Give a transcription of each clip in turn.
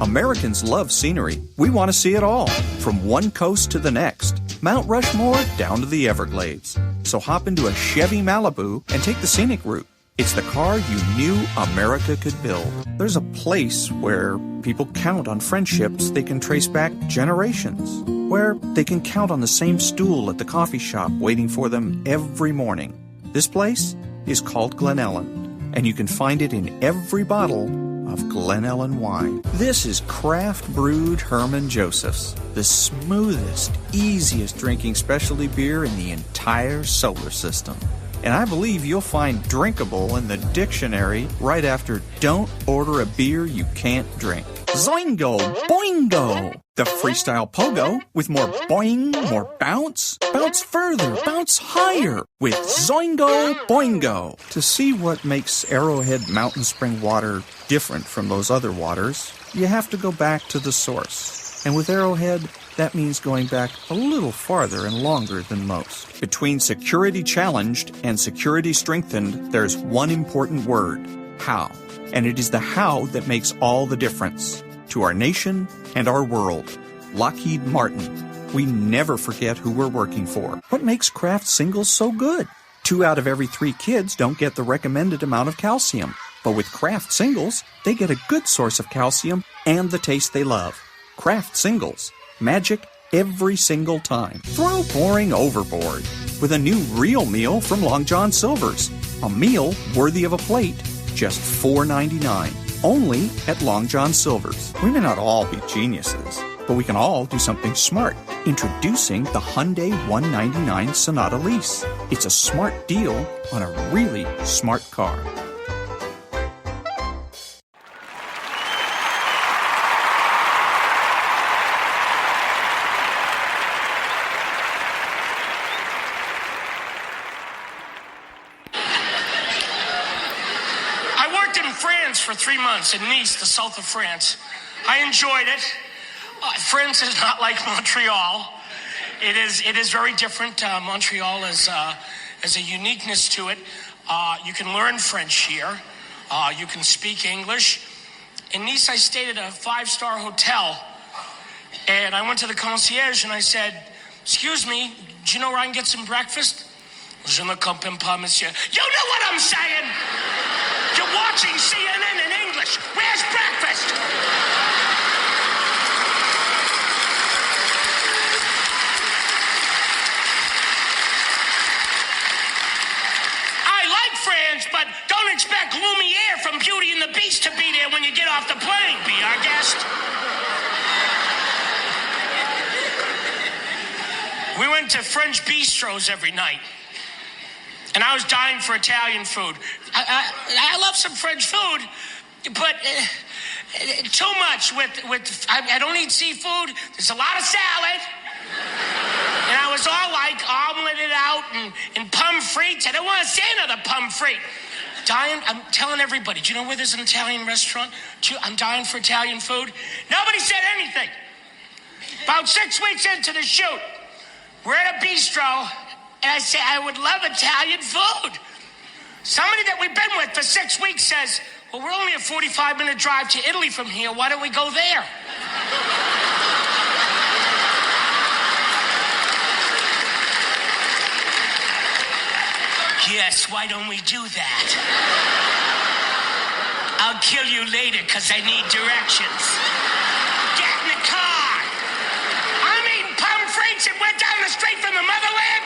Americans love scenery. We want to see it all, from one coast to the next, Mount Rushmore down to the Everglades. So hop into a Chevy Malibu and take the scenic route. It's the car you knew America could build. There's a place where people count on friendships they can trace back generations, where they can count on the same stool at the coffee shop waiting for them every morning. This place is called Glen Ellen, and you can find it in every bottle of Glen Ellen wine. This is craft brewed Herman Joseph's, the smoothest, easiest drinking specialty beer in the entire solar system. And I believe you'll find drinkable in the dictionary right after don't order a beer you can't drink. Zoingo! Boingo! The freestyle pogo with more boing, more bounce. Bounce further, bounce higher with Zoingo Boingo. To see what makes Arrowhead Mountain Spring water different from those other waters, you have to go back to the source. And with Arrowhead, that means going back a little farther and longer than most. Between security challenged and security strengthened, there's one important word: how. And it is the how that makes all the difference to our nation and our world. Lockheed Martin. We never forget who we're working for. What makes Kraft Singles so good? 2 out of every 3 kids don't get the recommended amount of calcium. But with Kraft Singles, they get a good source of calcium and the taste they love. Kraft Singles. Magic every single time. Throw boring overboard with a new real meal from Long John Silver's. A meal worthy of a plate, just $4.99. Only at Long John Silver's. We may not all be geniuses, but we can all do something smart. Introducing the Hyundai 199 Sonata Lease. It's a smart deal on a really smart car. For 3 months in Nice, the south of France. I enjoyed it. France is not like Montreal. It is very different. Montreal has a uniqueness to it. You can learn French here. You can speak English. In Nice, I stayed at a 5-star hotel, and I went to the concierge and I said, "Excuse me, do you know where I can get some breakfast?" "Je ne comprends pas, monsieur." You know what I'm saying? You're watching CNN in English. Where's breakfast? I like France, but don't expect Lumiere from Beauty and the Beast to be there when you get off the plane. Be our guest. We went to French bistros every night. And I was dying for Italian food. I love some French food, but too much with I don't eat seafood. There's a lot of salad. And I was all like omeleted out and pomme frites. I don't want to say another pomme frite. I'm telling everybody, do you know where there's an Italian restaurant? I'm dying for Italian food. Nobody said anything. About 6 weeks into the shoot, we're at a bistro. And I say, I would love Italian food. Somebody that we've been with for 6 weeks says, well, we're only a 45-minute drive to Italy from here. Why don't we go there? Yes, why don't we do that? I'll kill you later because I need directions. Get in the car. I'm eating pomme frites and we're down the street from the motherland.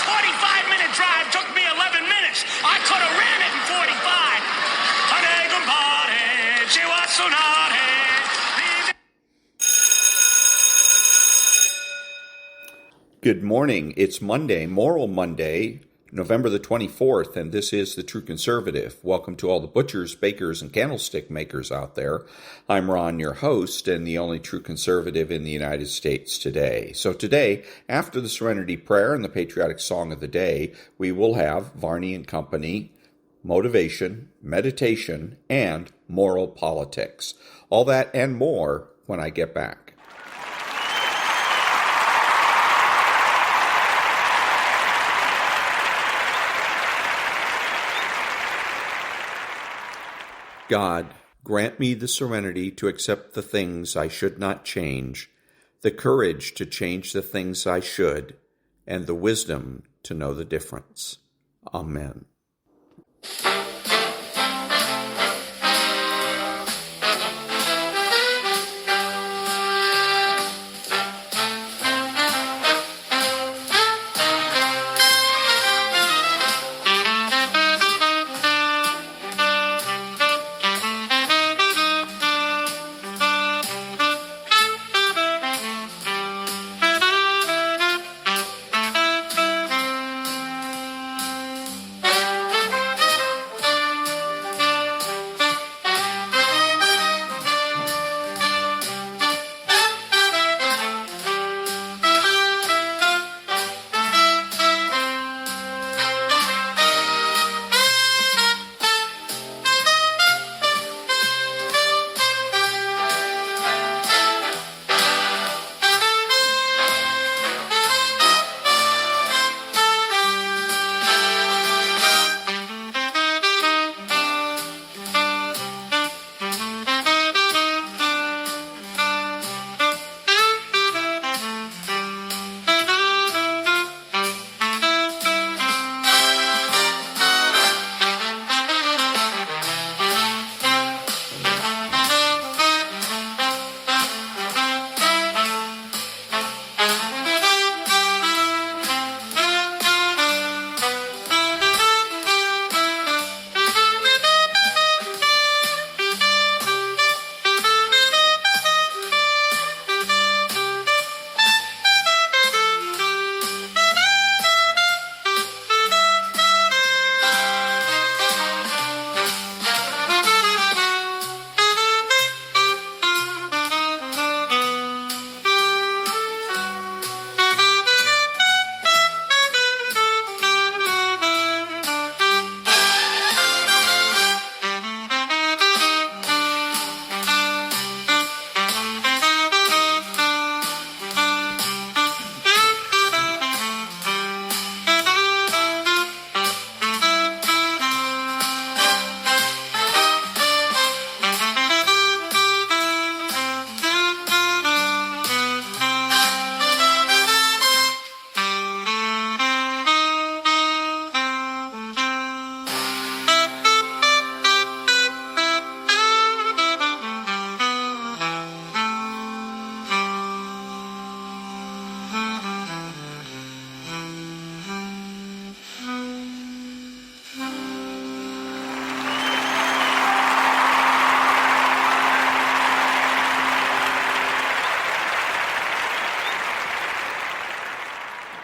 45-minute drive took me 11 minutes. I could have ran it in 45. Good morning. It's Monday, Moral Monday, November the 24th, and this is The True Conservative. Welcome to all the butchers, bakers, and candlestick makers out there. I'm Ron, your host, and the only true conservative in the United States today. So today, after the Serenity Prayer and the patriotic song of the day, we will have Varney and Company, motivation, meditation, and moral politics. All that and more when I get back. God, Grant me the serenity to accept the things I should not change, the courage to change the things I should, and the wisdom to know the difference. Amen.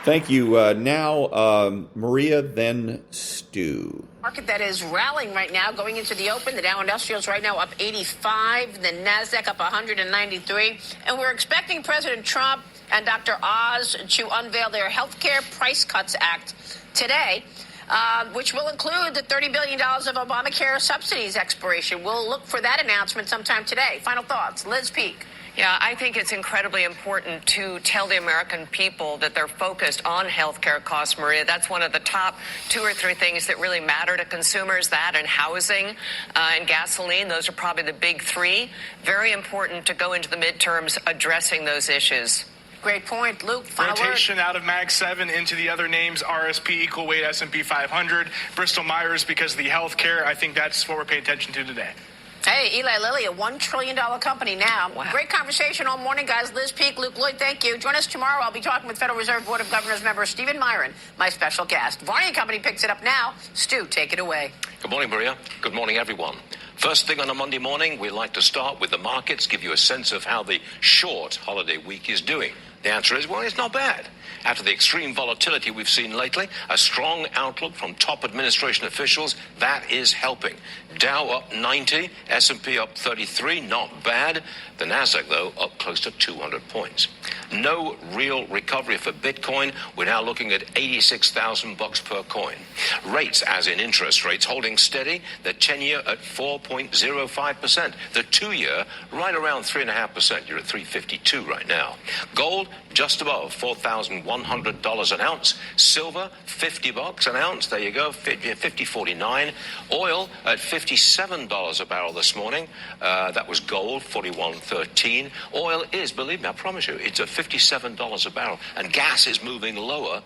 Thank you. Now, Maria, then Stu. Market that is rallying right now, going into the open. The Dow Industrials right now up 85, the NASDAQ up 193. And we're expecting President Trump and Dr. Oz to unveil their Healthcare Price Cuts Act today, which will include the $30 billion of Obamacare subsidies expiration. We'll look for that announcement sometime today. Final thoughts. Liz Peek. Yeah, I think it's incredibly important to tell the American people that they're focused on health care costs, Maria. That's one of the top 2 or 3 things that really matter to consumers, that and housing and gasoline. Those are probably the big 3. Very important to go into the midterms addressing those issues. Great point. Luke, final rotation word. Out of Mag 7 into the other names, RSP, equal weight S&P 500, Bristol Myers because of the health care. I think that's what we're paying attention to today. Hey, Eli Lilly, a $1 trillion company now. Wow. Great conversation all morning, guys. Liz Peek, Luke Lloyd, thank you. Join us tomorrow. I'll be talking with Federal Reserve Board of Governors member Stephen Myron, my special guest. Varney and Company picks it up now. Stu, take it away. Good morning, Maria. Good morning, everyone. First thing on a Monday morning, we like to start with the markets, give you a sense of how the short holiday week is doing. The answer is, well, it's not bad. After the extreme volatility we've seen lately, a strong outlook from top administration officials, that is helping. Dow up 90, S&P up 33, not bad. The Nasdaq, though, up close to 200 points. No real recovery for Bitcoin. We're now looking at $86,000 per coin. Rates, as in interest rates, holding steady. The 10-year at 4.05%. The 2-year right around 3.5%. You're at 3.52 right now. Gold just above $4,100 an ounce. Silver, $50 an ounce. There you go, 50.49. Oil at $57 a barrel this morning. That was gold, 41.13. Oil is, believe me, I promise you, it's at $57 a barrel. And gas is moving lower.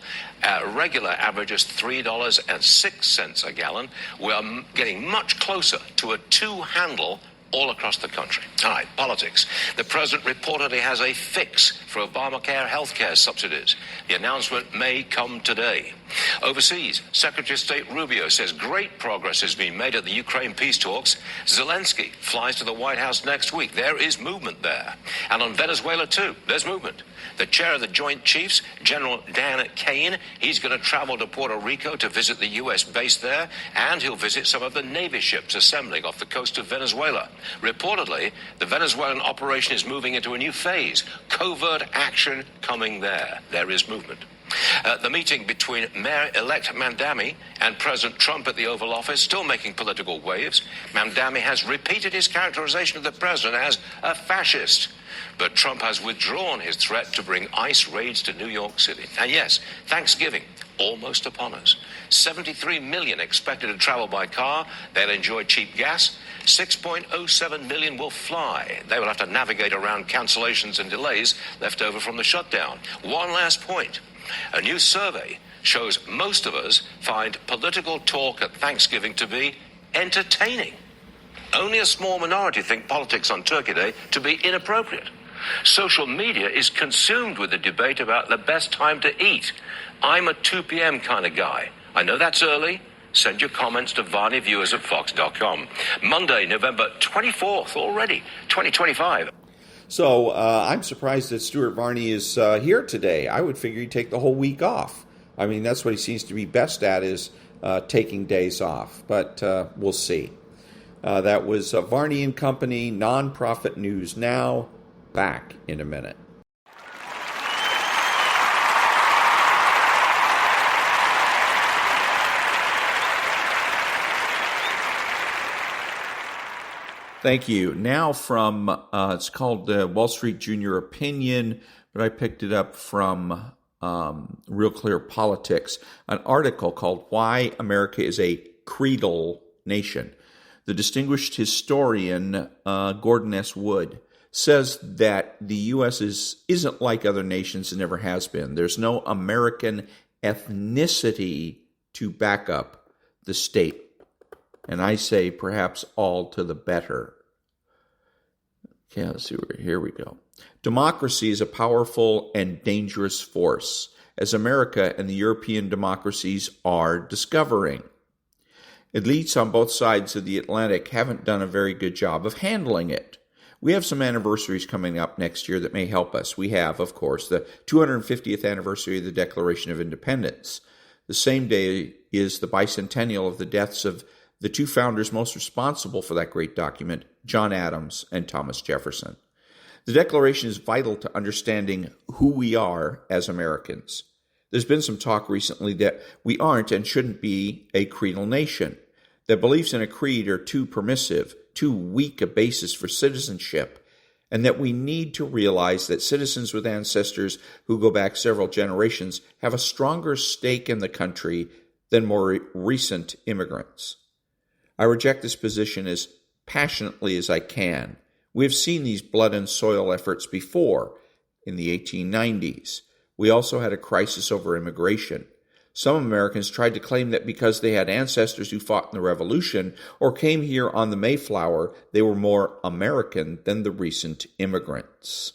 Regular average is $3.06 a gallon. We're getting much closer to a two-handle all across the country. All right, politics. The president reportedly has a fix for Obamacare healthcare subsidies. The announcement may come today. Overseas, Secretary of State Rubio says great progress has been made at the Ukraine peace talks. Zelensky flies to the White House next week. There is movement there. And on Venezuela, too, there's movement. The chair of the Joint Chiefs, General Dan Kane, he's going to travel to Puerto Rico to visit the U.S. base there, and he'll visit some of the Navy ships assembling off the coast of Venezuela. Reportedly, the Venezuelan operation is moving into a new phase. Covert action coming there. There is movement. The meeting between Mayor-elect Mamdani and President Trump at the Oval Office still making political waves. Mamdani has repeated his characterization of the president as a fascist. But Trump has withdrawn his threat to bring ICE raids to New York City. And yes, Thanksgiving, almost upon us. 73 million expected to travel by car. They'll enjoy cheap gas. 6.07 million will fly. They will have to navigate around cancellations and delays left over from the shutdown. One last point. A new survey shows most of us find political talk at Thanksgiving to be entertaining. Only a small minority think politics on Turkey Day to be inappropriate. Social media is consumed with the debate about the best time to eat. I'm a 2 p.m. kind of guy. I know that's early. Send your comments to VarneyViewers@Fox.com. Monday, November 24th already, 2025. So I'm surprised that Stuart Varney is here today. I would figure he'd take the whole week off. I mean, that's what he seems to be best at, is taking days off. But we'll see. That was Varney and Company, Nonprofit News Now. Back in a minute. Thank you. Now from, it's called Wall Street Junior Opinion, but I picked it up from Real Clear Politics, an article called Why America is a Creedal Nation. The distinguished historian Gordon S. Wood says that the U.S. isn't like other nations and never has been. There's no American ethnicity to back up the state. And I say perhaps all to the better. Okay, let's see. Here we go. Democracy is a powerful and dangerous force, as America and the European democracies are discovering. Elites on both sides of the Atlantic haven't done a very good job of handling it. We have some anniversaries coming up next year that may help us. We have, of course, the 250th anniversary of the Declaration of Independence. The same day is the bicentennial of the deaths of the two founders most responsible for that great document, John Adams and Thomas Jefferson. The Declaration is vital to understanding who we are as Americans. There's been some talk recently that we aren't and shouldn't be a creedal nation, that beliefs in a creed are too permissive, too weak a basis for citizenship, and that we need to realize that citizens with ancestors who go back several generations have a stronger stake in the country than more recent immigrants. I reject this position as passionately as I can. We have seen these blood and soil efforts before in the 1890s. We also had a crisis over immigration. Some Americans tried to claim that because they had ancestors who fought in the Revolution or came here on the Mayflower, they were more American than the recent immigrants.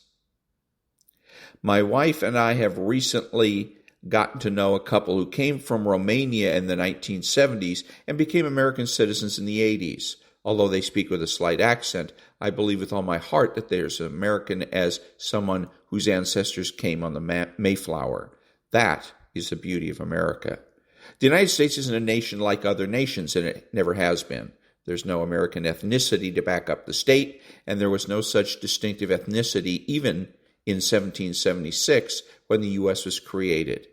My wife and I have recently gotten to know a couple who came from Romania in the 1970s and became American citizens in the 80s. Although they speak with a slight accent, I believe with all my heart that they're as American as someone whose ancestors came on the Mayflower. That is the beauty of America. The United States isn't a nation like other nations, and it never has been. There's no American ethnicity to back up the state, and there was no such distinctive ethnicity even in 1776 when the U.S. was created.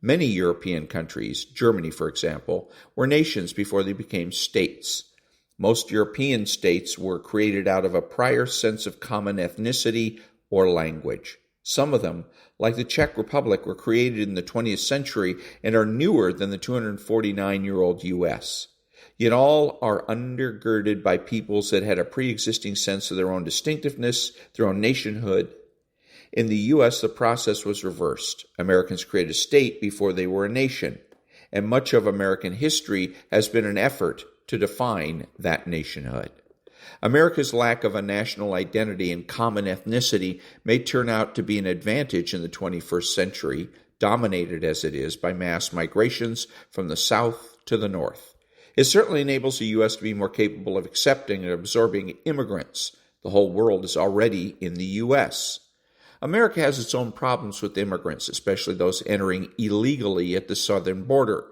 Many European countries, Germany for example, were nations before they became states. Most European states were created out of a prior sense of common ethnicity or language. Some of them, like the Czech Republic, were created in the 20th century and are newer than the 249-year-old U.S. Yet all are undergirded by peoples that had a pre-existing sense of their own distinctiveness, their own nationhood. In the U.S., the process was reversed. Americans created a state before they were a nation, and much of American history has been an effort to define that nationhood. America's lack of a national identity and common ethnicity may turn out to be an advantage in the 21st century, dominated as it is by mass migrations from the South to the North. It certainly enables the U.S. to be more capable of accepting and absorbing immigrants. The whole world is already in the U.S. America has its own problems with immigrants, especially those entering illegally at the southern border.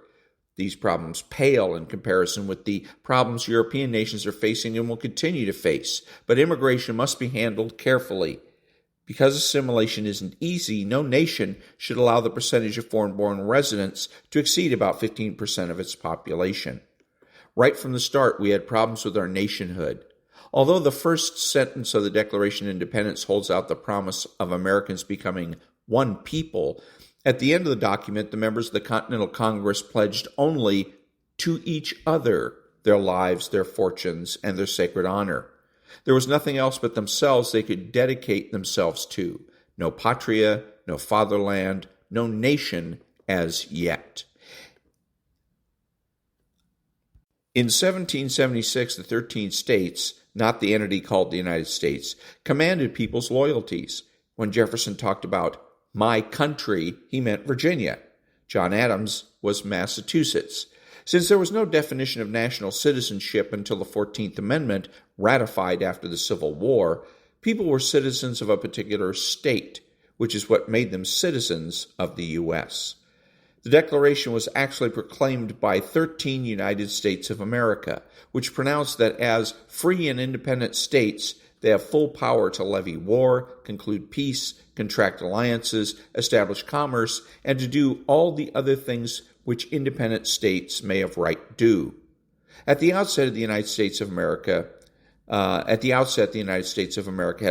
These problems pale in comparison with the problems European nations are facing and will continue to face, but immigration must be handled carefully. Because assimilation isn't easy, no nation should allow the percentage of foreign-born residents to exceed about 15% of its population. Right from the start, we had problems with our nationhood. Although the first sentence of the Declaration of Independence holds out the promise of Americans becoming one people, at the end of the document, the members of the Continental Congress pledged only to each other their lives, their fortunes, and their sacred honor. There was nothing else but themselves they could dedicate themselves to. No patria, no fatherland, no nation as yet. In 1776, the 13 states, not the entity called the United States, commanded people's loyalties. When Jefferson talked about my country, he meant Virginia. John Adams was Massachusetts. Since there was no definition of national citizenship until the 14th Amendment, ratified after the Civil War, people were citizens of a particular state, which is what made them citizens of the U.S. The Declaration was actually proclaimed by 13 United States of America, which pronounced that as free and independent states, they have full power to levy war, conclude peace, contract alliances, establish commerce, and to do all the other things which independent states may of right do. At the outset, the United States of America had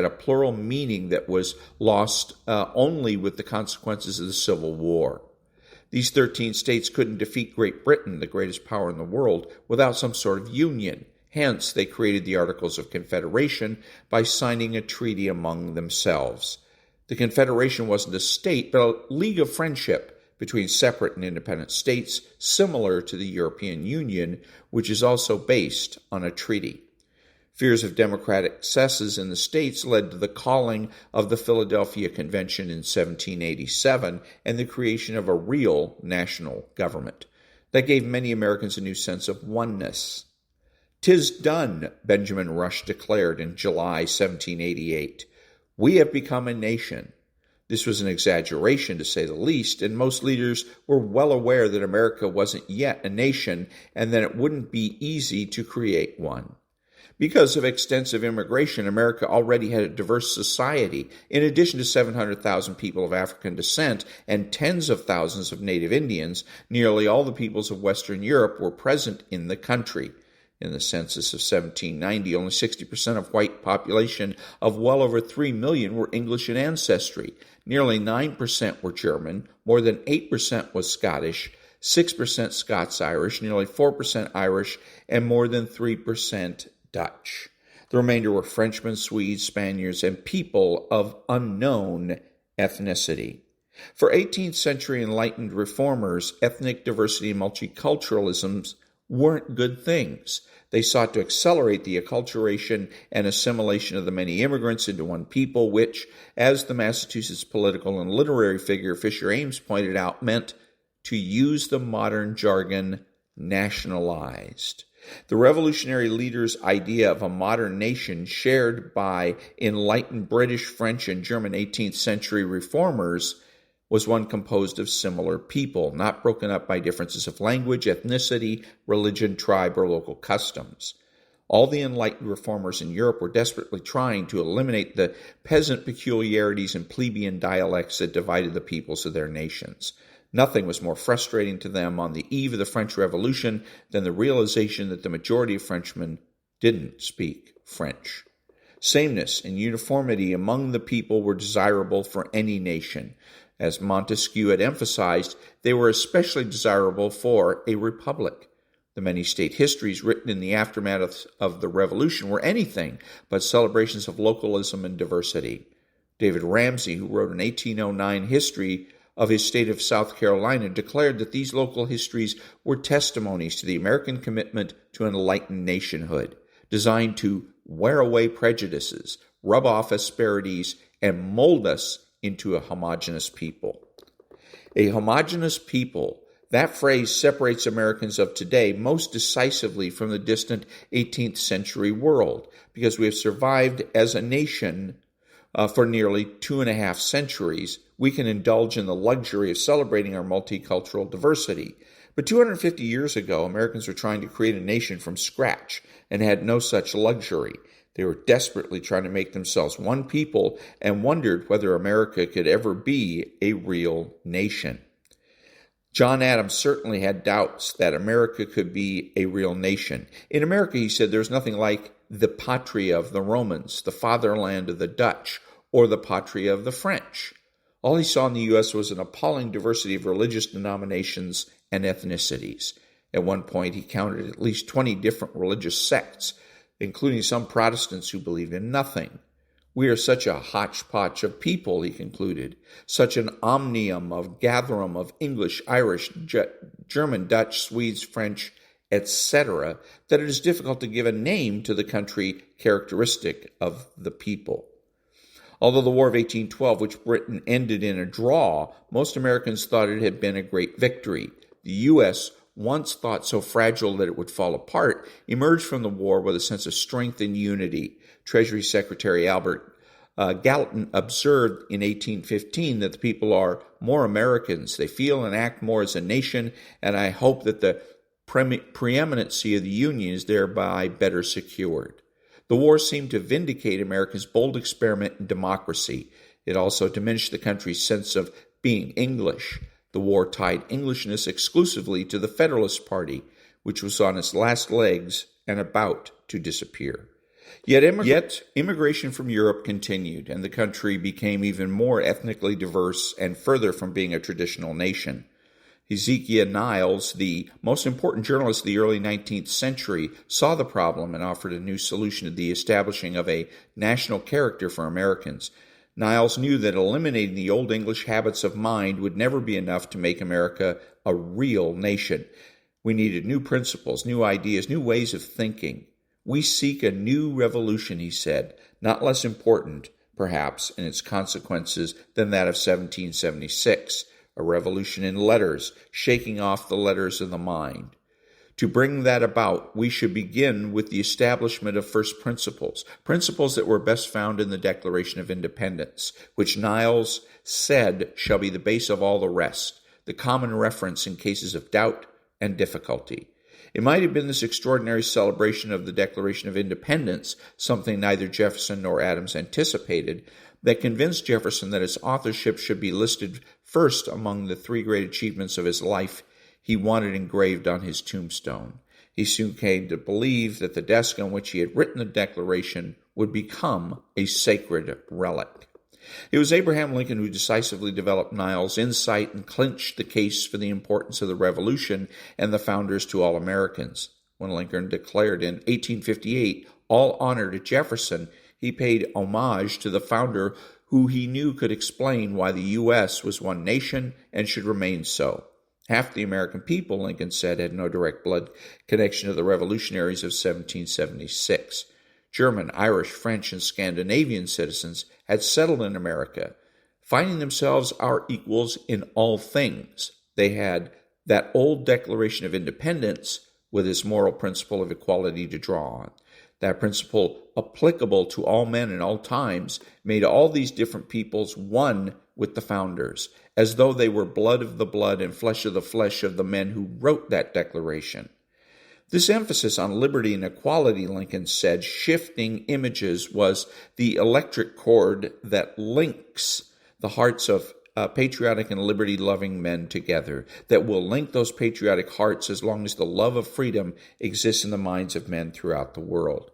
a plural meaning that was lost only with the consequences of the Civil War. These 13 states couldn't defeat Great Britain, the greatest power in the world, without some sort of union. Hence, they created the Articles of Confederation by signing a treaty among themselves. The Confederation wasn't a state, but a league of friendship between separate and independent states, similar to the European Union, which is also based on a treaty. Fears of democratic excesses in the states led to the calling of the Philadelphia Convention in 1787 and the creation of a real national government. That gave many Americans a new sense of oneness. "'Tis done," Benjamin Rush declared in July 1788. "We have become a nation." This was an exaggeration, to say the least, and most leaders were well aware that America wasn't yet a nation and that it wouldn't be easy to create one. Because of extensive immigration, America already had a diverse society. In addition to 700,000 people of African descent and tens of thousands of native Indians, nearly all the peoples of Western Europe were present in the country. In the census of 1790, only 60% of white population of well over 3 million were English in ancestry. Nearly 9% were German, more than 8% was Scottish, 6% Scots-Irish, nearly 4% Irish, and more than 3% Dutch. The remainder were Frenchmen, Swedes, Spaniards, and people of unknown ethnicity. For 18th century Enlightened reformers, ethnic diversity and multiculturalism weren't good things. They sought to accelerate the acculturation and assimilation of the many immigrants into one people, which, as the Massachusetts political and literary figure Fisher Ames pointed out, meant, to use the modern jargon, nationalized. The revolutionary leaders' idea of a modern nation, shared by enlightened British, French, and German 18th century reformers, was one composed of similar people, not broken up by differences of language, ethnicity, religion, tribe, or local customs. All the enlightened reformers in Europe were desperately trying to eliminate the peasant peculiarities and plebeian dialects that divided the peoples of their nations. Nothing was more frustrating to them on the eve of the French Revolution than the realization that the majority of Frenchmen didn't speak French. Sameness and uniformity among the people were desirable for any nation. As Montesquieu had emphasized, they were especially desirable for a republic. The many state histories written in the aftermath of the Revolution were anything but celebrations of localism and diversity. David Ramsey, who wrote an 1809 history of his state of South Carolina, declared that these local histories were testimonies to the American commitment to an enlightened nationhood, designed to wear away prejudices, rub off asperities, and mold us into a homogeneous people. A homogeneous people, that phrase separates Americans of today most decisively from the distant 18th century world, because we have survived as a nation for nearly 2.5 centuries. We can indulge in the luxury of celebrating our multicultural diversity. But 250 years ago, Americans were trying to create a nation from scratch and had no such luxury. They were desperately trying to make themselves one people and wondered whether America could ever be a real nation. John Adams certainly had doubts that America could be a real nation. In America, he said, there's nothing like the patria of the Romans, the fatherland of the Dutch, or the patria of the French. All he saw in the U.S. was an appalling diversity of religious denominations and ethnicities. At one point, he counted at least 20 different religious sects, including some Protestants who believed in nothing. We are such a hodgepodge of people, he concluded, such an omnium of gatherum of English, Irish, German, Dutch, Swedes, French, etc., that it is difficult to give a name to the country characteristic of the people. Although the War of 1812, which Britain ended in a draw, most Americans thought it had been a great victory. The U.S., once thought so fragile that it would fall apart, emerged from the war with a sense of strength and unity. Treasury Secretary Albert Gallatin observed in 1815 that the people are more Americans. They feel and act more as a nation, and I hope that the preeminency of the Union is thereby better secured. The war seemed to vindicate America's bold experiment in democracy. It also diminished the country's sense of being English. The war tied Englishness exclusively to the Federalist Party, which was on its last legs and about to disappear. Yet immigration from Europe continued, and the country became even more ethnically diverse and further from being a traditional nation. Hezekiah Niles, the most important journalist of the early 19th century, saw the problem and offered a new solution to the establishing of a national character for Americans. Niles knew that eliminating the old English habits of mind would never be enough to make America a real nation. We needed new principles, new ideas, new ways of thinking. We seek a new revolution, he said, not less important, perhaps, in its consequences than that of 1776, a revolution in letters, shaking off the letters of the mind. To bring that about, we should begin with the establishment of first principles, principles that were best found in the Declaration of Independence, which Niles said shall be the base of all the rest, the common reference in cases of doubt and difficulty. It might have been this extraordinary celebration of the Declaration of Independence, something neither Jefferson nor Adams anticipated, that convinced Jefferson that its authorship should be listed first among the 3 great achievements of his life he wanted engraved on his tombstone. He soon came to believe that the desk on which he had written the Declaration would become a sacred relic. It was Abraham Lincoln who decisively developed Niles' insight and clinched the case for the importance of the Revolution and the founders to all Americans. When Lincoln declared in 1858 all honor to Jefferson, he paid homage to the founder who he knew could explain why the U.S. was one nation and should remain so. Half the American people, Lincoln said, had no direct blood connection to the revolutionaries of 1776. German, Irish, French, and Scandinavian citizens had settled in America, finding themselves our equals in all things. They had that old Declaration of Independence with its moral principle of equality to draw on. That principle, applicable to all men in all times, made all these different peoples one with the founders, as though they were blood of the blood and flesh of the flesh of the men who wrote that declaration. This emphasis on liberty and equality, Lincoln said, shifting images, was the electric cord that links the hearts of patriotic and liberty-loving men together, that will link those patriotic hearts as long as the love of freedom exists in the minds of men throughout the world.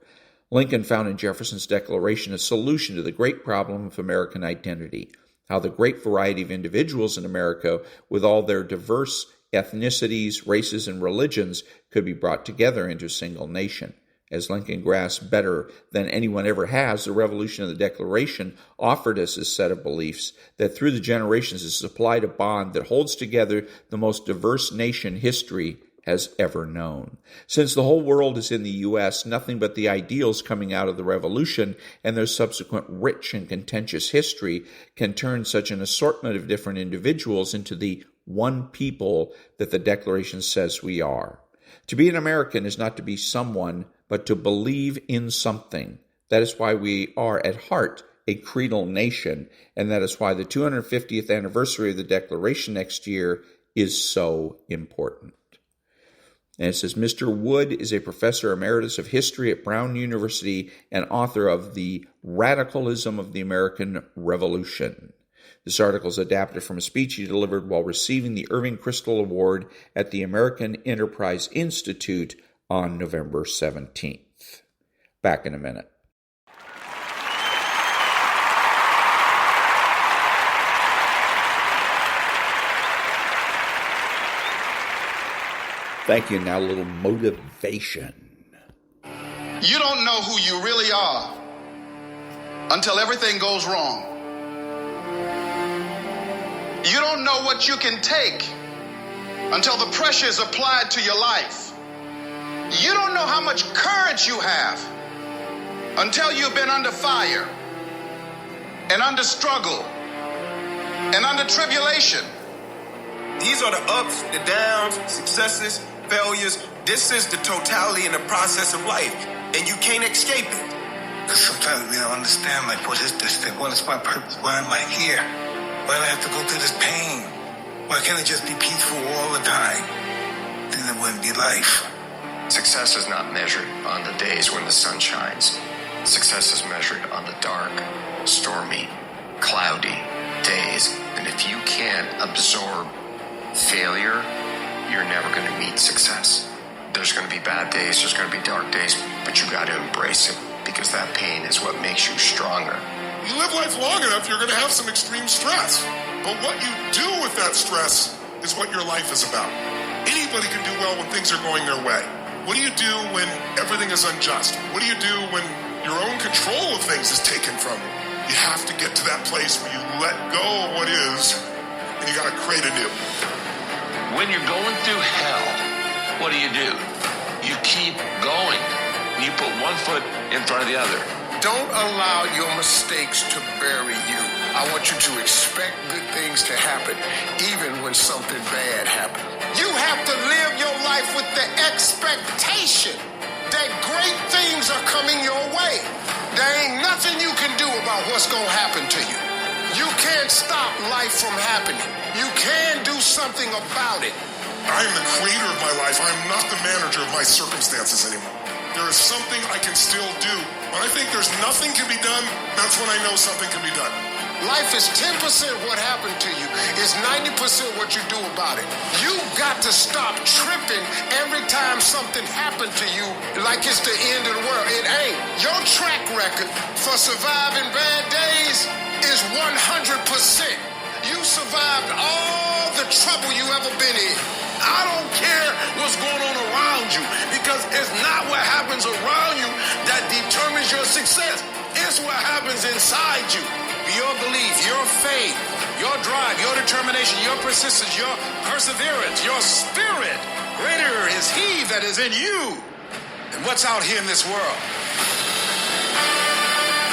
Lincoln found in Jefferson's Declaration a solution to the great problem of American identity, how the great variety of individuals in America, with all their diverse ethnicities, races, and religions, could be brought together into a single nation. As Lincoln grasped better than anyone ever has, the Revolution of the Declaration offered us a set of beliefs that through the generations has supplied a bond that holds together the most diverse nation history has ever known. Since the whole world is in the U.S., nothing but the ideals coming out of the Revolution and their subsequent rich and contentious history can turn such an assortment of different individuals into the one people that the Declaration says we are. To be an American is not to be someone, but to believe in something. That is why we are at heart a creedal nation, and that is why the 250th anniversary of the Declaration next year is so important. And it says, Mr. Wood is a professor emeritus of history at Brown University and author of The Radicalism of the American Revolution. This article is adapted from a speech he delivered while receiving the Irving Kristol Award at the American Enterprise Institute on November 17th. Back in a minute. Thank you. Now a little motivation. You don't know who you really are until everything goes wrong. You don't know what you can take until the pressure is applied to your life. You don't know how much courage you have until you've been under fire and under struggle and under tribulation. These are the ups, the downs, successes, failures. This is the totality and the process of life, and you can't escape it. Because sometimes we don't understand, like, what is this thing? What is my purpose? Why am I here? Why do I have to go through this pain? Why can't it just be peaceful all the time? Then it wouldn't be life. Success is not measured on the days when the sun shines. Success is measured on the dark, stormy, cloudy days. And if you can't absorb failure, you're never going to meet success. There's going to be bad days, there's going to be dark days, but you got to embrace it, because that pain is what makes you stronger. You live life long enough, you're going to have some extreme stress. But what you do with that stress is what your life is about. Anybody can do well when things are going their way. What do you do when everything is unjust? What do you do when your own control of things is taken from you? You have to get to that place where you let go of what is, and you got to create anew. When you're going through hell, what do? You keep going. You put one foot in front of the other. Don't allow your mistakes to bury you. I want you to expect good things to happen, even when something bad happens. You have to live your life with the expectation that great things are coming your way. There ain't nothing you can do about what's going to happen to you. You can't stop life from happening. You can do something about it. I'm the creator of my life. I'm not the manager of my circumstances anymore. There is something I can still do. When I think there's nothing can be done, that's when I know something can be done. Life is 10% what happened to you. It's 90% what you do about it. You got to stop tripping every time something happened to you like it's the end of the world. It ain't. Your track record for surviving bad days is 100%. You survived all the trouble you ever been in. I don't care what's going on around you, because it's not what happens around you that determines your success. It's what happens inside you. Your belief, your faith, your drive, your determination, your persistence, your perseverance, your spirit. Greater is He that is in you than what's out here in this world.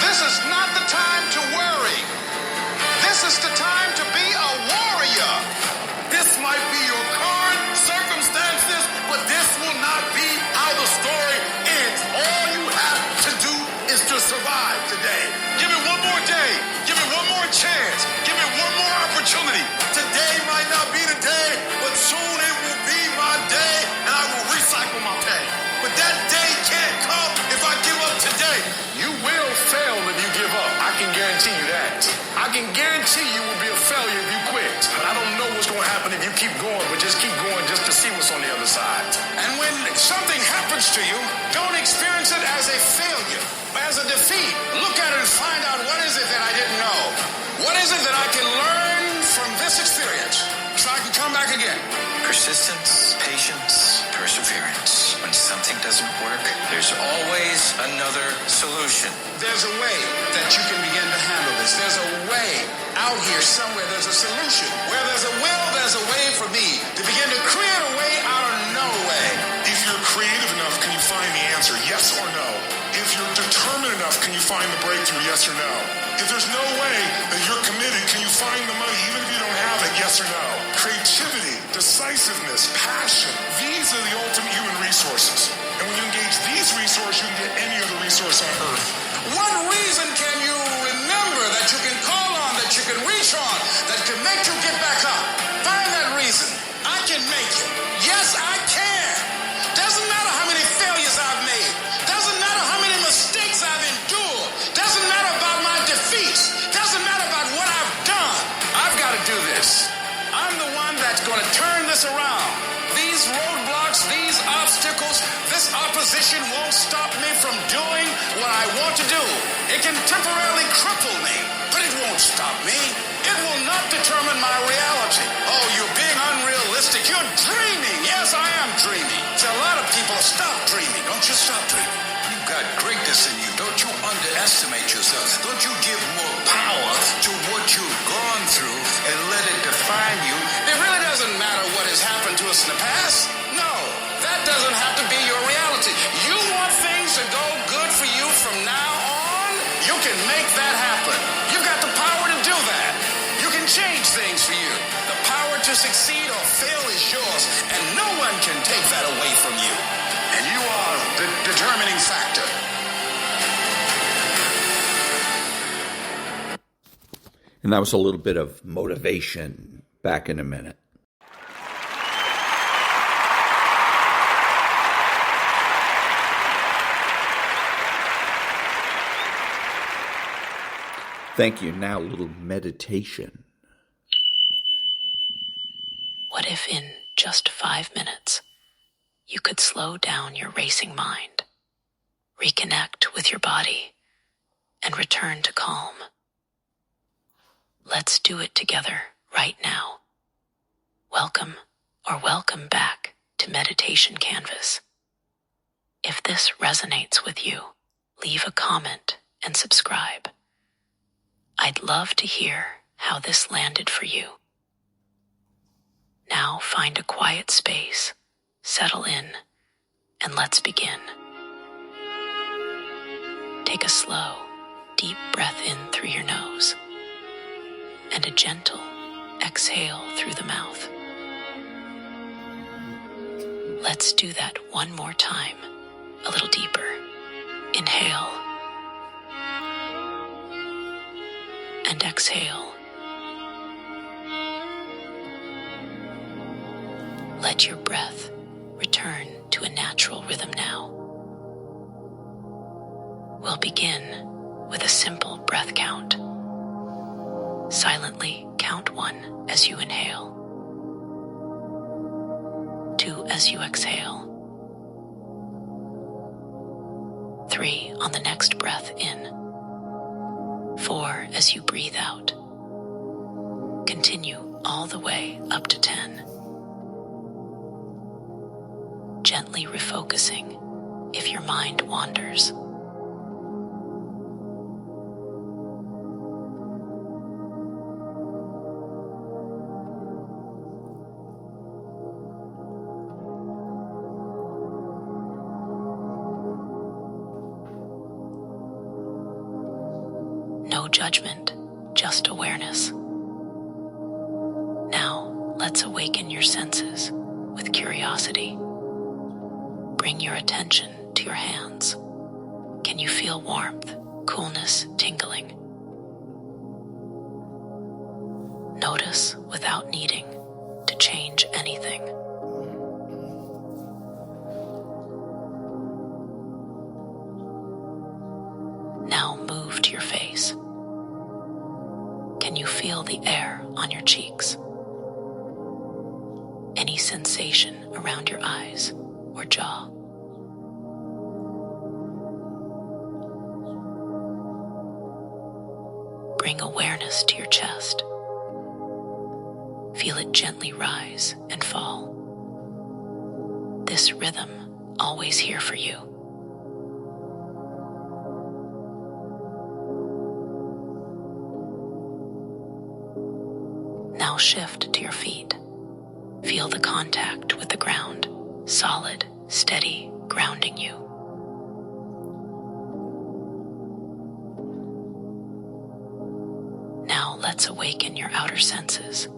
This is not the time to worry. This is the time to be a warrior. This might be your current circumstances, but this will not be how the story ends. All you have to do is to survive today. Give it one more day. Give it one more chance. Give it one more opportunity. Today might not be the day, but soon it will be my day, and I will recycle my pain. But that day can't come if I give up today. You will fail if you give up. I can guarantee you that. I can guarantee you will be a failure if you quit. But I don't know what's going to happen if you keep going, but just keep going just to see what's on the other side. And when something happens to you, don't experience it as a failure. defeat, look at it and find out what is it that I didn't know. What is it that I can learn from this experience so I can come back again? Persistence, patience, perseverance. When something doesn't work, there's always another solution. There's a way that you can begin to handle this. There's a way out here somewhere. There's a solution. Where there's a will, there's a way for me to begin to create a way out of no way. If you're creative enough, can you find the answer, yes or no? If you're determined enough, can you find the breakthrough, yes or no? If there's no way that you're committed, can you find the money, even if you don't have it, yes or no? Creativity, decisiveness, passion, these are the ultimate human resources. And when you engage these resources, you can get any other resource on earth. What reason can you remember that you can call on, that you can reach on, that can make you get back up? Find that reason. I can make it. Yes, I can. Doesn't matter how many failures I've made. Doesn't matter how many mistakes I've endured. Doesn't matter about my defeats. Doesn't matter about what I've done. I've got to do this. I'm the one that's going to turn this around. These roadblocks, these obstacles, this opposition won't stop me from doing what I want to do. It can temporarily cripple me, but it won't stop me. It will not determine my reality. Oh, you're being unrealistic. You're dreaming. Yes, I am dreaming. So a lot of people stop dreaming. Don't you stop dreaming. You've got greatness in you. Don't you underestimate yourself. Don't you give more power to what you've gone through and let it define you. It really doesn't matter what has happened to us in the past. No, that doesn't have to be your reality. You want things to go good for you from now on? You can make that happen. You've got the power to do that. You can change things for you. The power to succeed or fail is yours, and no one can take that away from you. And you are the determining factor. And that was a little bit of motivation. Back in a minute. Thank you. Now a little meditation. What if in just 5 minutes you could slow down your racing mind, reconnect with your body, and return to calm? Let's do it together right now. Welcome back to Meditation Canvas. If this resonates with you, leave a comment and subscribe. I'd love to hear how this landed for you. Now find a quiet space, settle in, and let's begin. Take a slow, deep breath in through your nose and a gentle exhale through the mouth. Let's do that one more time, a little deeper. Inhale and exhale. Let your breath return to a natural rhythm now. We'll begin with a simple breath count. Silently count 1 as you inhale, 2 as you exhale, 3 on the next breath in, 4 as you breathe out. Continue all the way up to 10. Gently refocusing if your mind wanders. No judgment, just awareness. Now, let's awaken your senses with curiosity. Bring your attention to your hands. Can you feel warmth, coolness, tingling? Notice without needing to change anything. Now move to your face. Can you feel the air on your cheeks? Any sensation around your eyes or jaw? bring awareness to your chest. Feel it gently rise and fall. This rhythm, always here for you. Now shift to your feet. Feel the contact with the ground, solid, steady, grounding you. Now let's awaken your outer senses,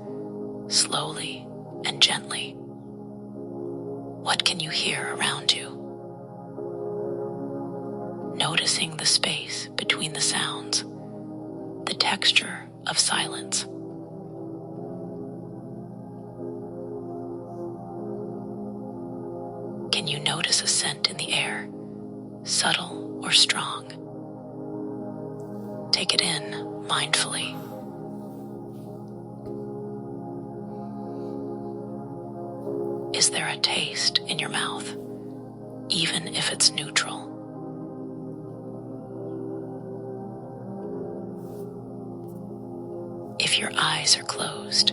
slowly and gently. What can you hear around you? Noticing the space between the sounds, the texture of silence. Can you notice a scent in the air, subtle or strong? Take it in mindfully. Is there a taste in your mouth, even if it's neutral? If your eyes are closed,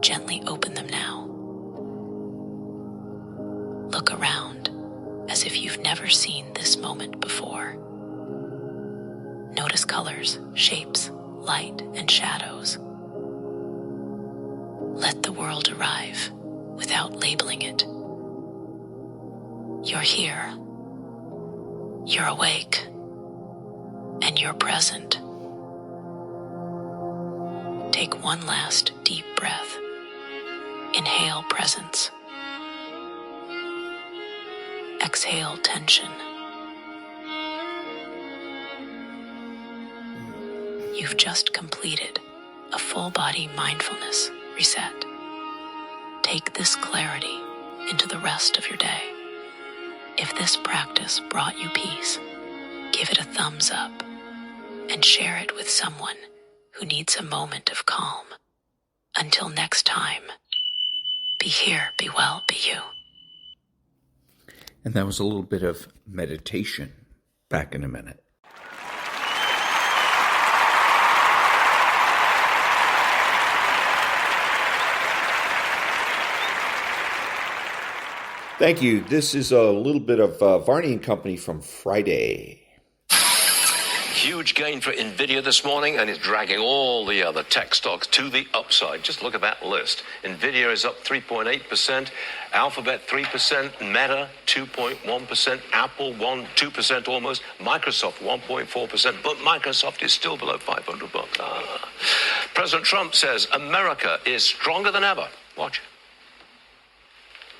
gently open them now. Look around as if you've never seen this moment before. Notice colors, shapes, light, and shadows. Let the world arrive without labeling it. You're here. You're awake. And you're present. Take one last deep breath. Inhale presence. Exhale tension. You've just completed a full body mindfulness reset. Take this clarity into the rest of your day. If this practice brought you peace, give it a thumbs up and share it with someone who needs a moment of calm. Until next time, be here, be well, be you. And that was a little bit of meditation. Back in a minute. Thank you. This is a little bit of Varney and Company from Friday. Huge gain for NVIDIA this morning, and it's dragging all the other tech stocks to the upside. Just look at that list. NVIDIA is up 3.8%, Alphabet 3%, Meta 2.1%, Apple 2% almost, Microsoft 1.4%, but Microsoft is still below $500. President Trump says America is stronger than ever. Watch.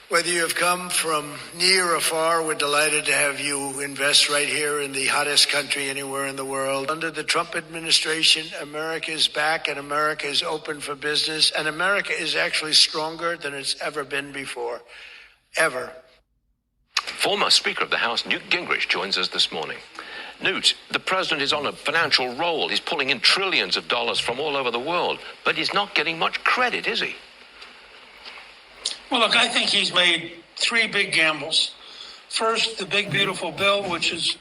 Whether you have come from near or far, we're delighted to have you invest right here in the hottest country anywhere in the world. Under the Trump administration, America is back and America is open for business. And America is actually stronger than it's ever been before. Ever. Former Speaker of the House, Newt Gingrich, joins us this morning. Newt, the president is on a financial roll. He's pulling in trillions of dollars from all over the world. But he's not getting much credit, is he? Well, look, I think he's made three big gambles. First, the big, beautiful bill, which is...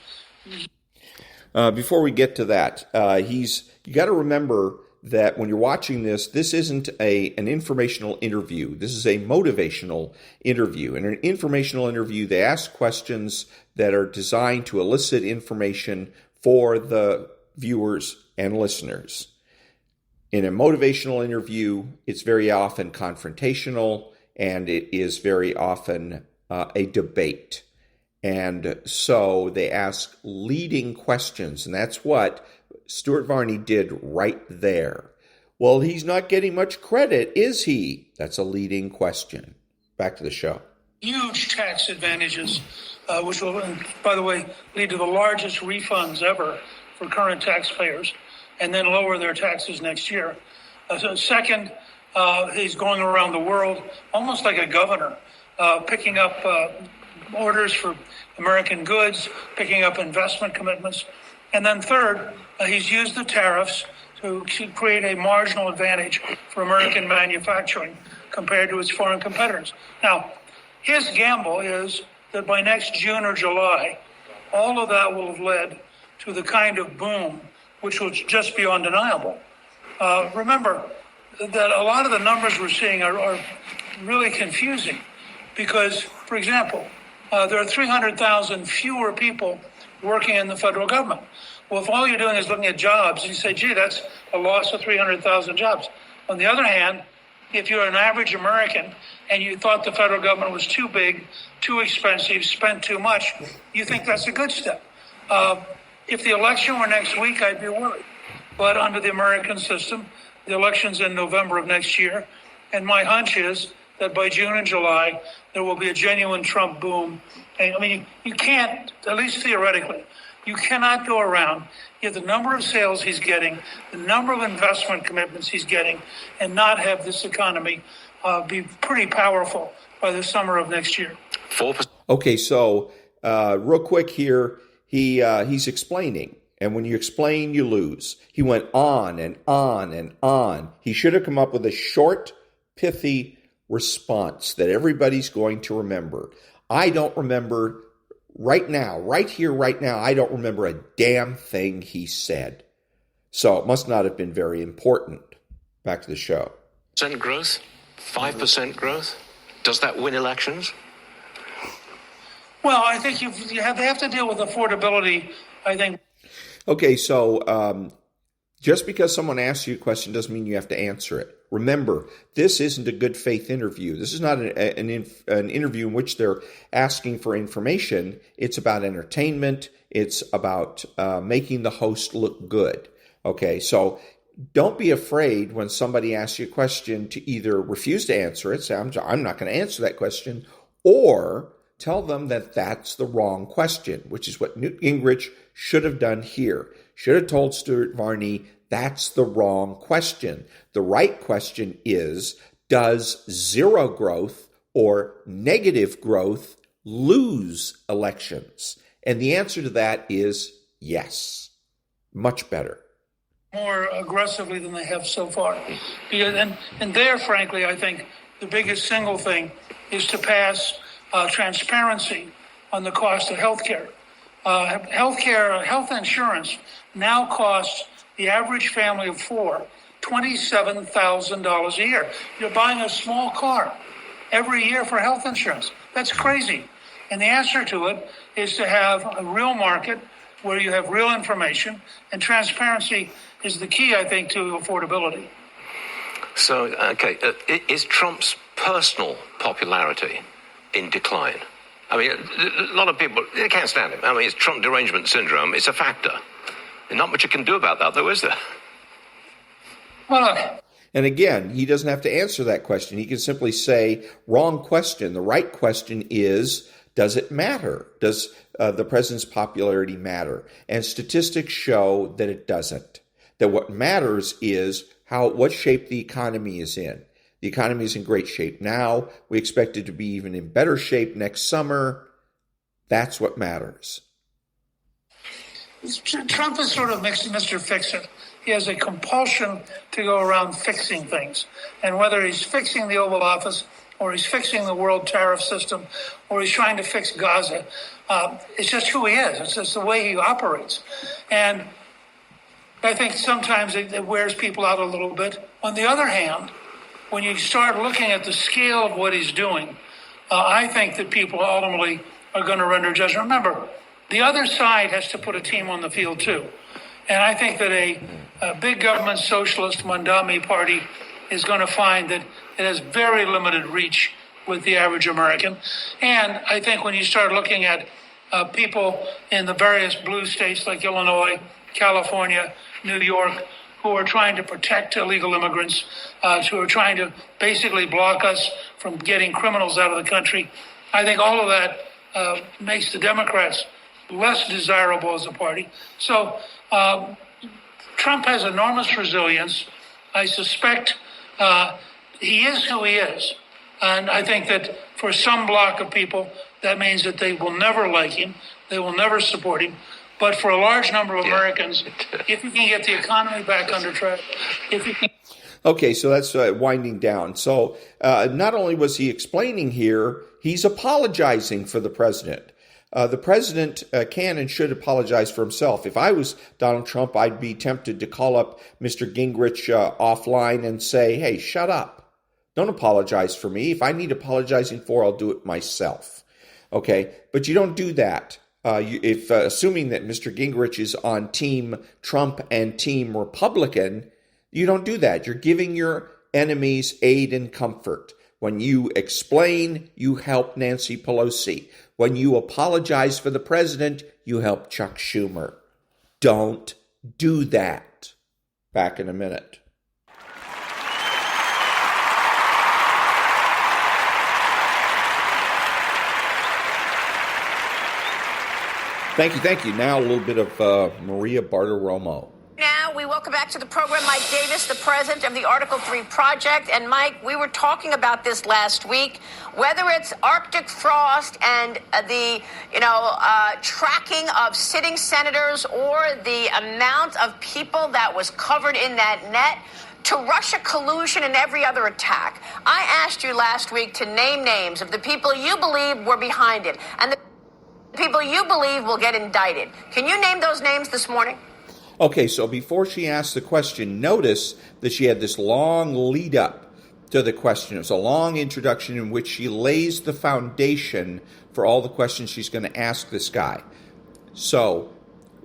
Before we get to that, you got to remember that when you're watching this, this isn't an informational interview. This is a motivational interview. In an informational interview, they ask questions that are designed to elicit information for the viewers and listeners. In a motivational interview, it's very often confrontational, and it is very often a debate. And so they ask leading questions, and that's what Stuart Varney did right there. Well, he's not getting much credit, is he? That's a leading question. Back to the show. Huge tax advantages, which will, by the way, lead to the largest refunds ever for current taxpayers, and then lower their taxes next year. Second, he's going around the world almost like a governor, picking up orders for American goods, picking up investment commitments. And then third, he's used the tariffs to create a marginal advantage for American manufacturing compared to its foreign competitors. Now, his gamble is that by next June or July, all of that will have led to the kind of boom which will just be undeniable. Remember that a lot of the numbers we're seeing are really confusing because, for example, there are 300,000 fewer people working in the federal government. Well, if all you're doing is looking at jobs, and you say, gee, that's a loss of 300,000 jobs. On the other hand, if you're an average American and you thought the federal government was too big, too expensive, spent too much, you think that's a good step. If the election were next week, I'd be worried. But under the American system, the election's in November of next year, and my hunch is that by June and July, there will be a genuine Trump boom. I mean, you can't, at least theoretically, you cannot go around, get the number of sales he's getting, the number of investment commitments he's getting, and not have this economy be pretty powerful by the summer of next year. 4%. Okay, so real quick here, he's explaining. And when you explain, you lose. He went on and on and on. He should have come up with a short, pithy response that everybody's going to remember. I don't remember right now, I don't remember a damn thing he said. So it must not have been very important. Back to the show. % growth? 5% growth? Does that win elections? Well, I think they have to deal with affordability, I think. Okay, so just because someone asks you a question doesn't mean you have to answer it. Remember, this isn't a good faith interview. This is not an interview in which they're asking for information. It's about entertainment. It's about making the host look good. Okay, so don't be afraid when somebody asks you a question to either refuse to answer it, say, I'm not going to answer that question, or tell them that that's the wrong question, which is what Newt Gingrich should have done here. Should have told Stuart Varney, that's the wrong question. The right question is, does zero growth or negative growth lose elections? And the answer to that is yes. Much better. More aggressively than they have so far. And there, frankly, I think the biggest single thing is to pass transparency on the cost of health care. Health insurance now costs the average family of four $27,000 a year. You're buying a small car every year for health insurance. That's crazy. And the answer to it is to have a real market where you have real information, and transparency is the key, I think, to affordability. So, okay, is Trump's personal popularity in decline? I mean, a lot of people, they can't stand him. I mean, it's Trump derangement syndrome. It's a factor. And not much you can do about that, though, is there? Well, and again, he doesn't have to answer that question. He can simply say, wrong question. The right question is, does it matter? Does the president's popularity matter? And statistics show that it doesn't. That what matters is what shape the economy is in. The economy is in great shape now. We expect it to be even in better shape next summer. That's what matters. Trump is sort of Mr. Fix-It. He has a compulsion to go around fixing things. And whether he's fixing the Oval Office or he's fixing the world tariff system or he's trying to fix Gaza, it's just who he is. It's just the way he operates. And I think sometimes it wears people out a little bit. On the other hand, when you start looking at the scale of what he's doing, I think that people ultimately are going to render judgment. Remember, the other side has to put a team on the field too. And I think that a big government socialist Mamdani party is going to find that it has very limited reach with the average American. And I think when you start looking at people in the various blue states like Illinois, California, New York, who are trying to protect illegal immigrants, who are trying to basically block us from getting criminals out of the country, I think all of that makes the Democrats less desirable as a party. So Trump has enormous resilience. I suspect he is who he is. And I think that for some block of people, that means that they will never like him. They will never support him. But for a large number of Americans, if you can get the economy back under track, if you can... Okay, so that's winding down. So not only was he explaining here, he's apologizing for the president. The president can and should apologize for himself. If I was Donald Trump, I'd be tempted to call up Mr. Gingrich offline and say, hey, shut up. Don't apologize for me. If I need apologizing for, I'll do it myself. Okay, but you don't do that. If assuming that Mr. Gingrich is on Team Trump and Team Republican, you don't do that. You're giving your enemies aid and comfort. When you explain, you help Nancy Pelosi. When you apologize for the president, you help Chuck Schumer. Don't do that. Back in a minute. Thank you. Now a little bit of Maria Bartiromo. Now we welcome back to the program Mike Davis, the president of the Article 3 Project. And Mike, we were talking about this last week, whether it's Arctic frost and the tracking of sitting senators or the amount of people that was covered in that net, to Russia collusion and every other attack. I asked you last week to name names of the people you believe were behind it and the people you believe will get indicted. Can you name those names this morning? Okay, so before she asked the question, notice that she had this long lead up to the question. It was a long introduction in which she lays the foundation for all the questions she's going to ask this guy. So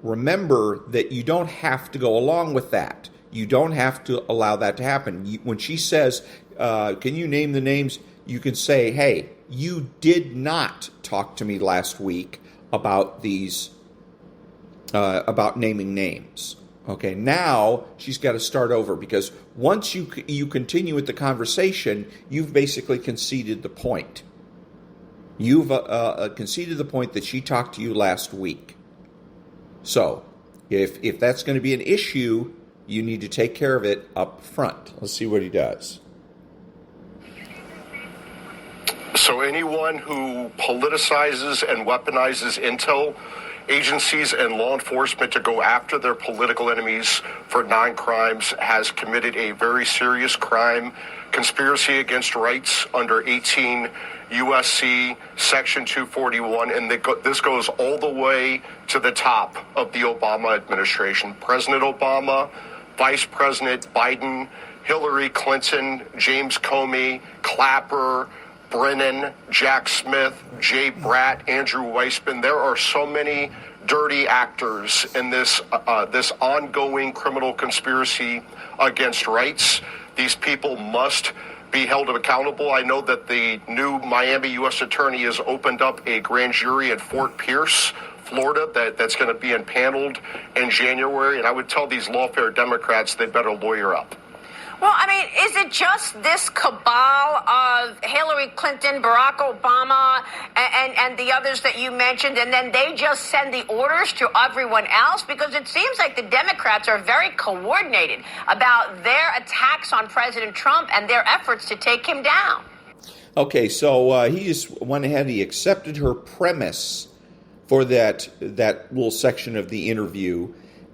remember that you don't have to go along with that. You don't have to allow that to happen. When she says, can you name the names? You can say, hey, you did not talk to me last week about these about naming names. Okay, now she's got to start over, because once you continue with the conversation, you've basically conceded the point. You've conceded the point that she talked to you last week. So, if that's going to be an issue, you need to take care of it up front. Let's see what he does. So anyone who politicizes and weaponizes intel agencies and law enforcement to go after their political enemies for non-crimes has committed a very serious crime, conspiracy against rights under 18 USC Section 241, and this goes all the way to the top of the Obama administration. President Obama, Vice President Biden, Hillary Clinton, James Comey, Clapper, Brennan, Jack Smith, Jay Bratt, Andrew Weissman. There are so many dirty actors in this ongoing criminal conspiracy against rights. These people must be held accountable. I know that the new Miami U.S. Attorney has opened up a grand jury at Fort Pierce, Florida, that's going to be impaneled in January. And I would tell these lawfare Democrats they better lawyer up. Well, I mean, is it just this cabal of Hillary Clinton, Barack Obama, and the others that you mentioned, and then they just send the orders to everyone else? Because it seems like the Democrats are very coordinated about their attacks on President Trump and their efforts to take him down. Okay, so he just went ahead, he accepted her premise for that little section of the interview,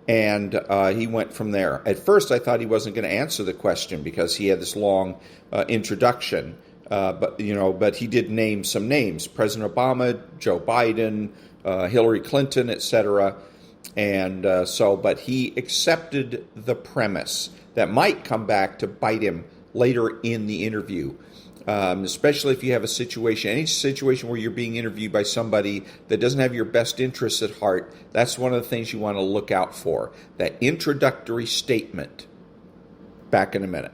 and he went from there. At first, I thought he wasn't going to answer the question because he had this long introduction. But he did name some names: President Obama, Joe Biden, Hillary Clinton, etc. And but he accepted the premise that might come back to bite him later in the interview. Especially if you have any situation where you're being interviewed by somebody that doesn't have your best interests at heart. That's one of the things you want to look out for, that introductory statement. Back in a minute.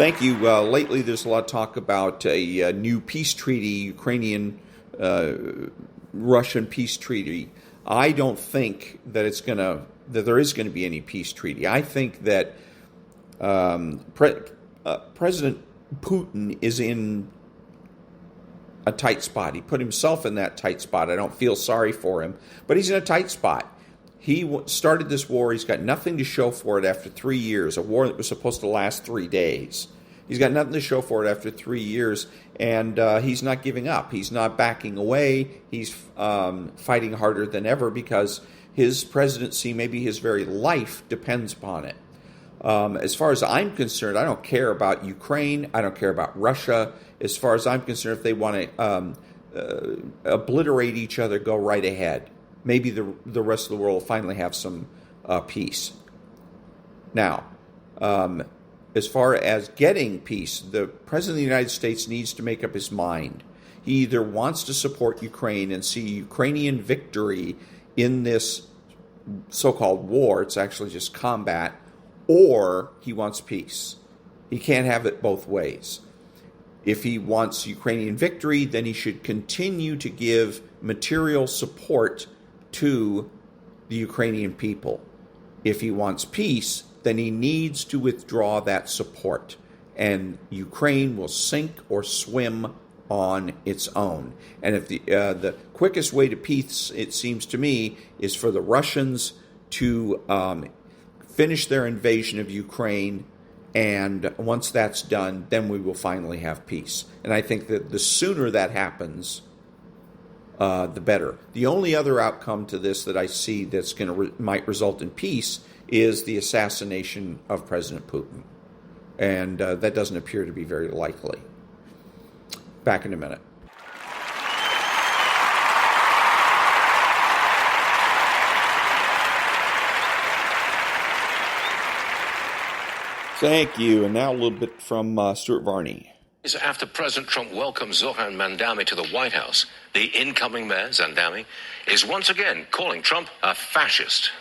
Thank you. Lately, there's a lot of talk about a new peace treaty, Ukrainian-Russian peace treaty. I don't think that that there is going to be any peace treaty. I think that President Putin is in a tight spot. He put himself in that tight spot. I don't feel sorry for him, but he's in a tight spot. He started this war. He's got nothing to show for it after 3 years, a war that was supposed to last 3 days. He's got nothing to show for it after 3 years, and he's not giving up. He's not backing away. He's fighting harder than ever because his presidency, maybe his very life, depends upon it. As far as I'm concerned, I don't care about Ukraine. I don't care about Russia. As far as I'm concerned, if they want to obliterate each other, go right ahead. Maybe the rest of the world will finally have some peace. Now, as far as getting peace, the President of the United States needs to make up his mind. He either wants to support Ukraine and see Ukrainian victory in this so-called war, it's actually just combat, or he wants peace. He can't have it both ways. If he wants Ukrainian victory, then he should continue to give material support to the Ukrainian people. If he wants peace, then he needs to withdraw that support, and Ukraine will sink or swim on its own. And if the quickest way to peace, it seems to me, is for the Russians to finish their invasion of Ukraine, and once that's done, then we will finally have peace. And I think that the sooner that happens, the better. The only other outcome to this that I see that's might result in peace is the assassination of President Putin. And that doesn't appear to be very likely. Back in a minute. Thank you. And now a little bit from Stuart Varney. After President Trump welcomes Zoran Mamdani to the White House, the incoming mayor, Mamdani, is once again calling Trump a fascist.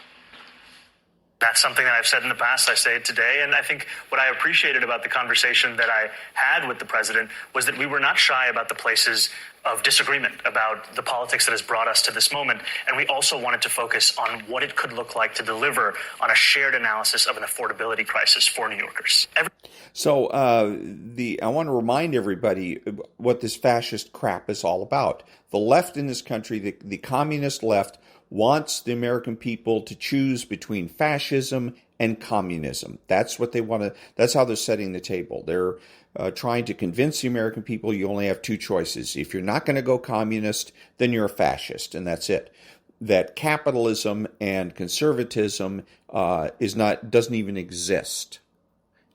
That's something that I've said in the past. I say it today. And I think what I appreciated about the conversation that I had with the president was that we were not shy about the places of disagreement about the politics that has brought us to this moment. And we also wanted to focus on what it could look like to deliver on a shared analysis of an affordability crisis for New Yorkers. So I want to remind everybody what this fascist crap is all about. The left in this country, the communist left, wants the American people to choose between fascism and communism. That's what they want to. That's how they're setting the table. They're trying to convince the American people you only have two choices. If you're not going to go communist, then you're a fascist, and that's it. That capitalism and conservatism doesn't even exist.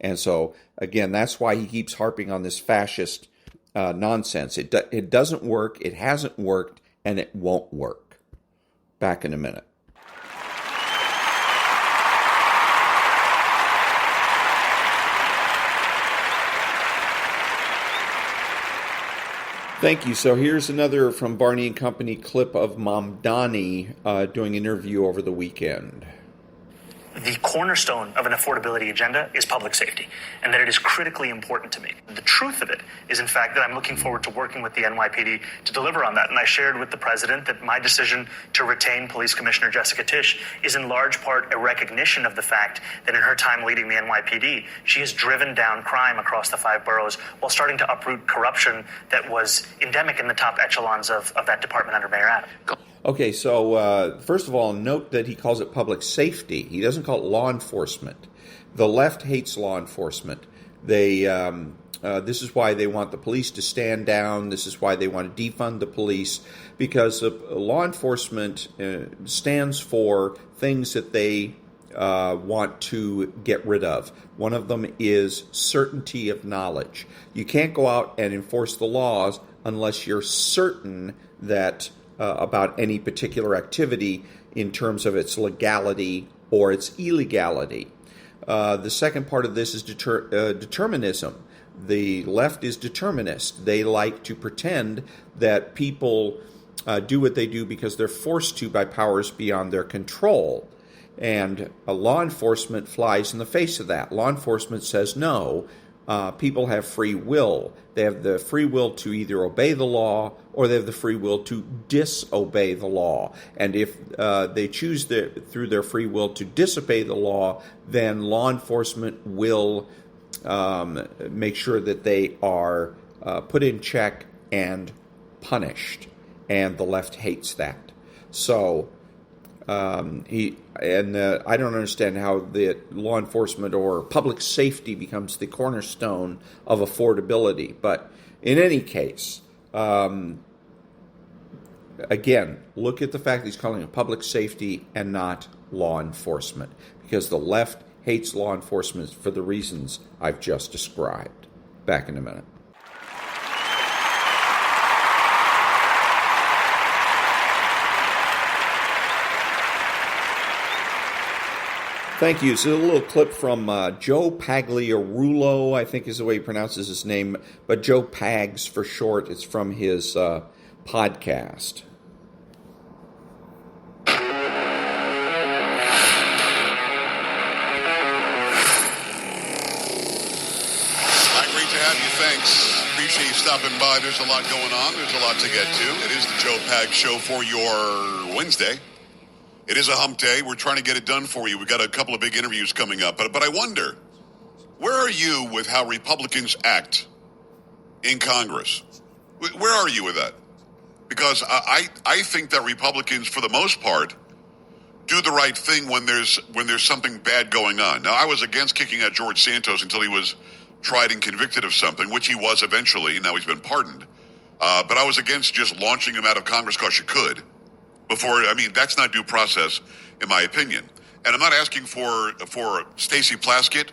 And so again, that's why he keeps harping on this fascist nonsense. It doesn't work. It hasn't worked, and it won't work. Back in a minute. Thank you. So here's another from Varney and Company clip of Mamdani doing an interview over the weekend. The cornerstone of an affordability agenda is public safety, and that it is critically important to me. The truth of it is, in fact, that I'm looking forward to working with the NYPD to deliver on that. And I shared with the president that my decision to retain Police Commissioner Jessica Tisch is in large part a recognition of the fact that in her time leading the NYPD, she has driven down crime across the 5 boroughs while starting to uproot corruption that was endemic in the top echelons of that department under Mayor Adams. Okay, so first of all, note that he calls it public safety. He doesn't call it law enforcement. The left hates law enforcement. This is why they want the police to stand down. This is why they want to defund the police, because law enforcement stands for things that they want to get rid of. One of them is certainty of knowledge. You can't go out and enforce the laws unless you're certain that about any particular activity in terms of its legality or its illegality. The second part of this is determinism. The left is determinist. They like to pretend that people do what they do because they're forced to by powers beyond their control. And law enforcement flies in the face of that. Law enforcement says, no, people have free will. They have the free will to either obey the law or they have the free will to disobey the law. And if they choose through their free will to disobey the law, then law enforcement will make sure that they are put in check and punished. And the left hates that. So I don't understand how the law enforcement or public safety becomes the cornerstone of affordability. But in any case, again, look at the fact that he's calling it public safety and not law enforcement, because the left hates law enforcement for the reasons I've just described. Back in a minute. Thank you. So a little clip from Joe Pagliarulo, I think is the way he pronounces his name, but Joe Pags for short. It's from his podcast. Great to have you. Thanks. Appreciate you stopping by. There's a lot going on. There's a lot to get to. It is the Joe Pags Show for your Wednesday. It is a hump day. We're trying to get it done for you. We've got a couple of big interviews coming up. But I wonder, where are you with how Republicans act in Congress? Where are you with that? Because I think that Republicans, for the most part, do the right thing when there's something bad going on. Now, I was against kicking out George Santos until he was tried and convicted of something, which he was eventually. Now he's been pardoned. But I was against just launching him out of Congress because you could. That's not due process, in my opinion. And I'm not asking for Stacey Plaskett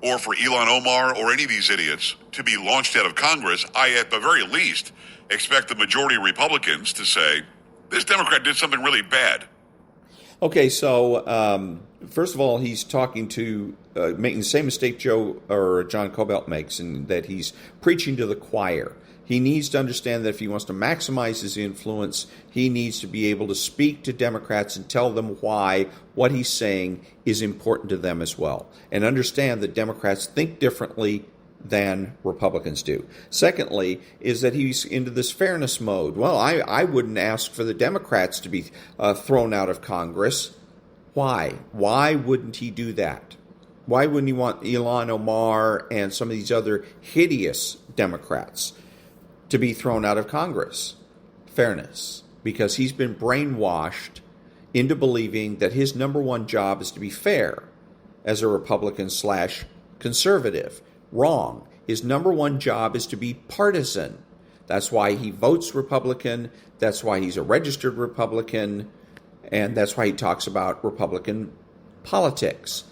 or for Ilhan Omar or any of these idiots to be launched out of Congress. I, at the very least, expect the majority of Republicans to say, this Democrat did something really bad. Okay, so first of all, he's talking to making the same mistake John Cobalt makes, in that he's preaching to the choir. He needs to understand that if he wants to maximize his influence, he needs to be able to speak to Democrats and tell them why what he's saying is important to them as well, and understand that Democrats think differently than Republicans do. Secondly, is that he's into this fairness mode. Well, I wouldn't ask for the Democrats to be thrown out of Congress. Why? Why wouldn't he do that? Why wouldn't he want Ilhan Omar and some of these other hideous Democrats to be thrown out of Congress? Fairness. Because he's been brainwashed into believing that his number one job is to be fair as a Republican/conservative. Wrong. His number one job is to be partisan. That's why he votes Republican. That's why he's a registered Republican. And that's why he talks about Republican politics.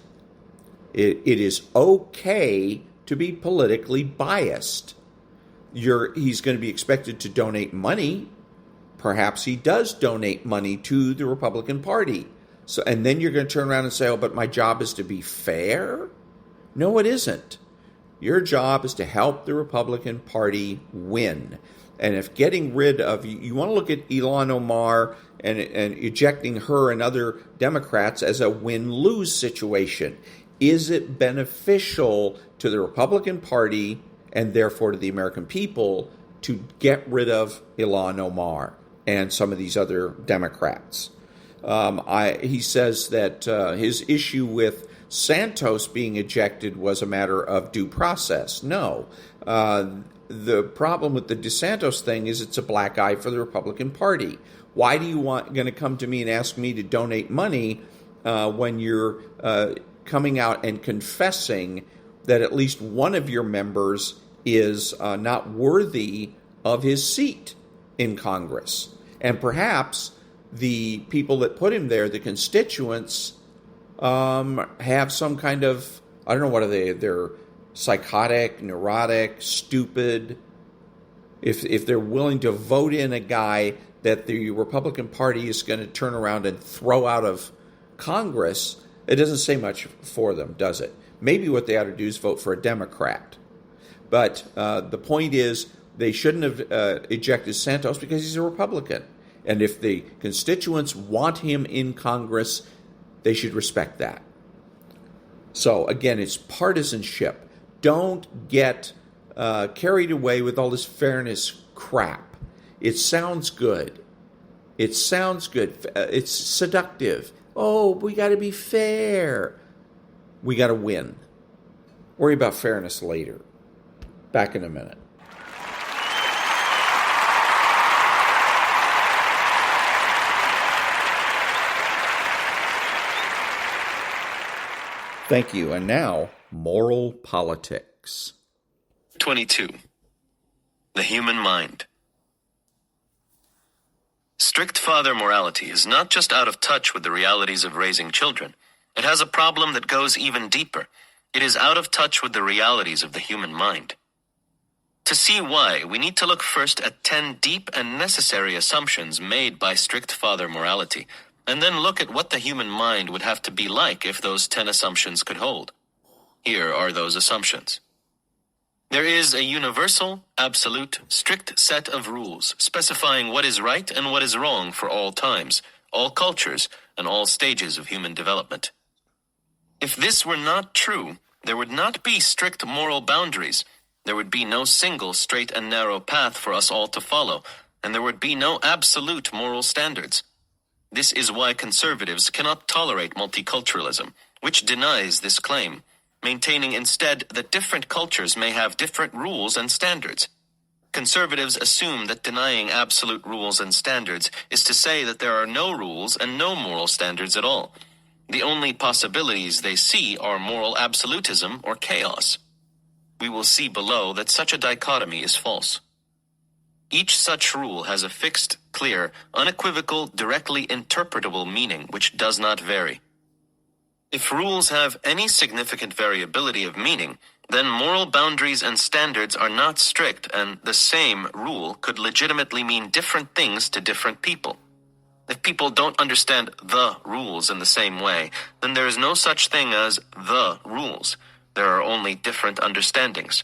It is okay to be politically biased. He's going to be expected to donate money. Perhaps he does donate money to the Republican Party. And then you're going to turn around and say, oh, but my job is to be fair? No, it isn't. Your job is to help the Republican Party win. And if getting rid of, you want to look at Ilhan Omar and ejecting her and other Democrats as a win-lose situation. Is it beneficial to the Republican Party and therefore to the American people to get rid of Ilhan Omar and some of these other Democrats? He says that his issue with Santos being ejected was a matter of due process. No. The problem with the DeSantos thing is it's a black eye for the Republican Party. Why do you going to come to me and ask me to donate money when you're coming out and confessing that at least one of your members is not worthy of his seat in Congress? And perhaps the people that put him there, the constituents, have some kind of, I don't know, what are they? They're psychotic, neurotic, stupid. If they're willing to vote in a guy that the Republican Party is going to turn around and throw out of Congress, it doesn't say much for them, does it? Maybe what they ought to do is vote for a Democrat. But the point is, they shouldn't have ejected Santos because he's a Republican. And if the constituents want him in Congress, they should respect that. So, again, it's partisanship. don't get carried away with all this fairness crap. It sounds good. It sounds good. It's seductive. Oh, we got to be fair. We got to win. Worry about fairness later. Back in a minute. Thank you. And now, moral politics. 22. The human mind. Strict father morality is not just out of touch with the realities of raising children. It has a problem that goes even deeper. It is out of touch with the realities of the human mind. To see why, we need to look first at 10 deep and necessary assumptions made by strict father morality, and then look at what the human mind would have to be like if those 10 assumptions could hold. Here are those assumptions. There is a universal, absolute, strict set of rules specifying what is right and what is wrong for all times, all cultures, and all stages of human development. If this were not true, there would not be strict moral boundaries. There would be no single straight and narrow path for us all to follow, and there would be no absolute moral standards. This is why conservatives cannot tolerate multiculturalism, which denies this claim, maintaining instead that different cultures may have different rules and standards. Conservatives assume that denying absolute rules and standards is to say that there are no rules and no moral standards at all. The only possibilities they see are moral absolutism or chaos. We will see below that such a dichotomy is false. Each such rule has a fixed, clear, unequivocal, directly interpretable meaning which does not vary. If rules have any significant variability of meaning, then moral boundaries and standards are not strict, and the same rule could legitimately mean different things to different people. If people don't understand the rules in the same way, then there is no such thing as the rules. There are only different understandings.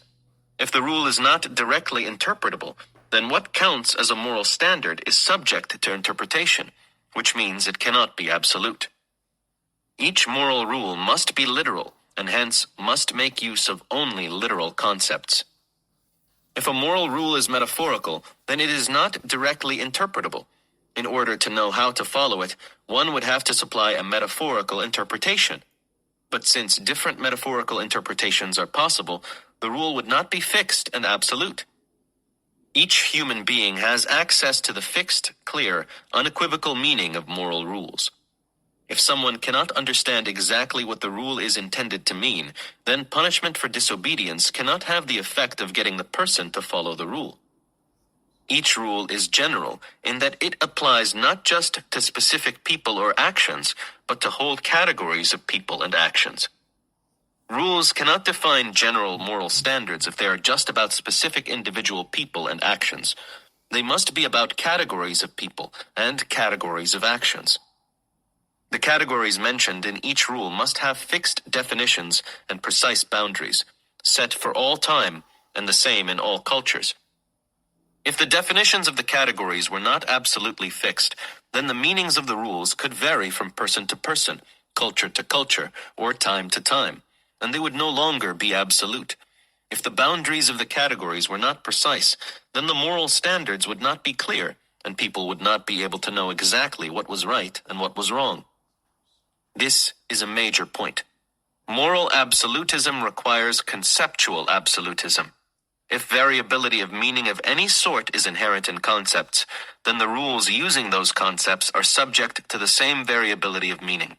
If the rule is not directly interpretable, then what counts as a moral standard is subject to interpretation, which means it cannot be absolute. Each moral rule must be literal, and hence must make use of only literal concepts. If a moral rule is metaphorical, then it is not directly interpretable. In order to know how to follow it, one would have to supply a metaphorical interpretation. But since different metaphorical interpretations are possible, the rule would not be fixed and absolute. Each human being has access to the fixed, clear, unequivocal meaning of moral rules. If someone cannot understand exactly what the rule is intended to mean, then punishment for disobedience cannot have the effect of getting the person to follow the rule. Each rule is general in that it applies not just to specific people or actions, but to whole categories of people and actions. Rules cannot define general moral standards if they are just about specific individual people and actions. They must be about categories of people and categories of actions. The categories mentioned in each rule must have fixed definitions and precise boundaries, set for all time and the same in all cultures. If the definitions of the categories were not absolutely fixed, then the meanings of the rules could vary from person to person, culture to culture, or time to time, and they would no longer be absolute. If the boundaries of the categories were not precise, then the moral standards would not be clear, and people would not be able to know exactly what was right and what was wrong. This is a major point. Moral absolutism requires conceptual absolutism. If variability of meaning of any sort is inherent in concepts, then the rules using those concepts are subject to the same variability of meaning.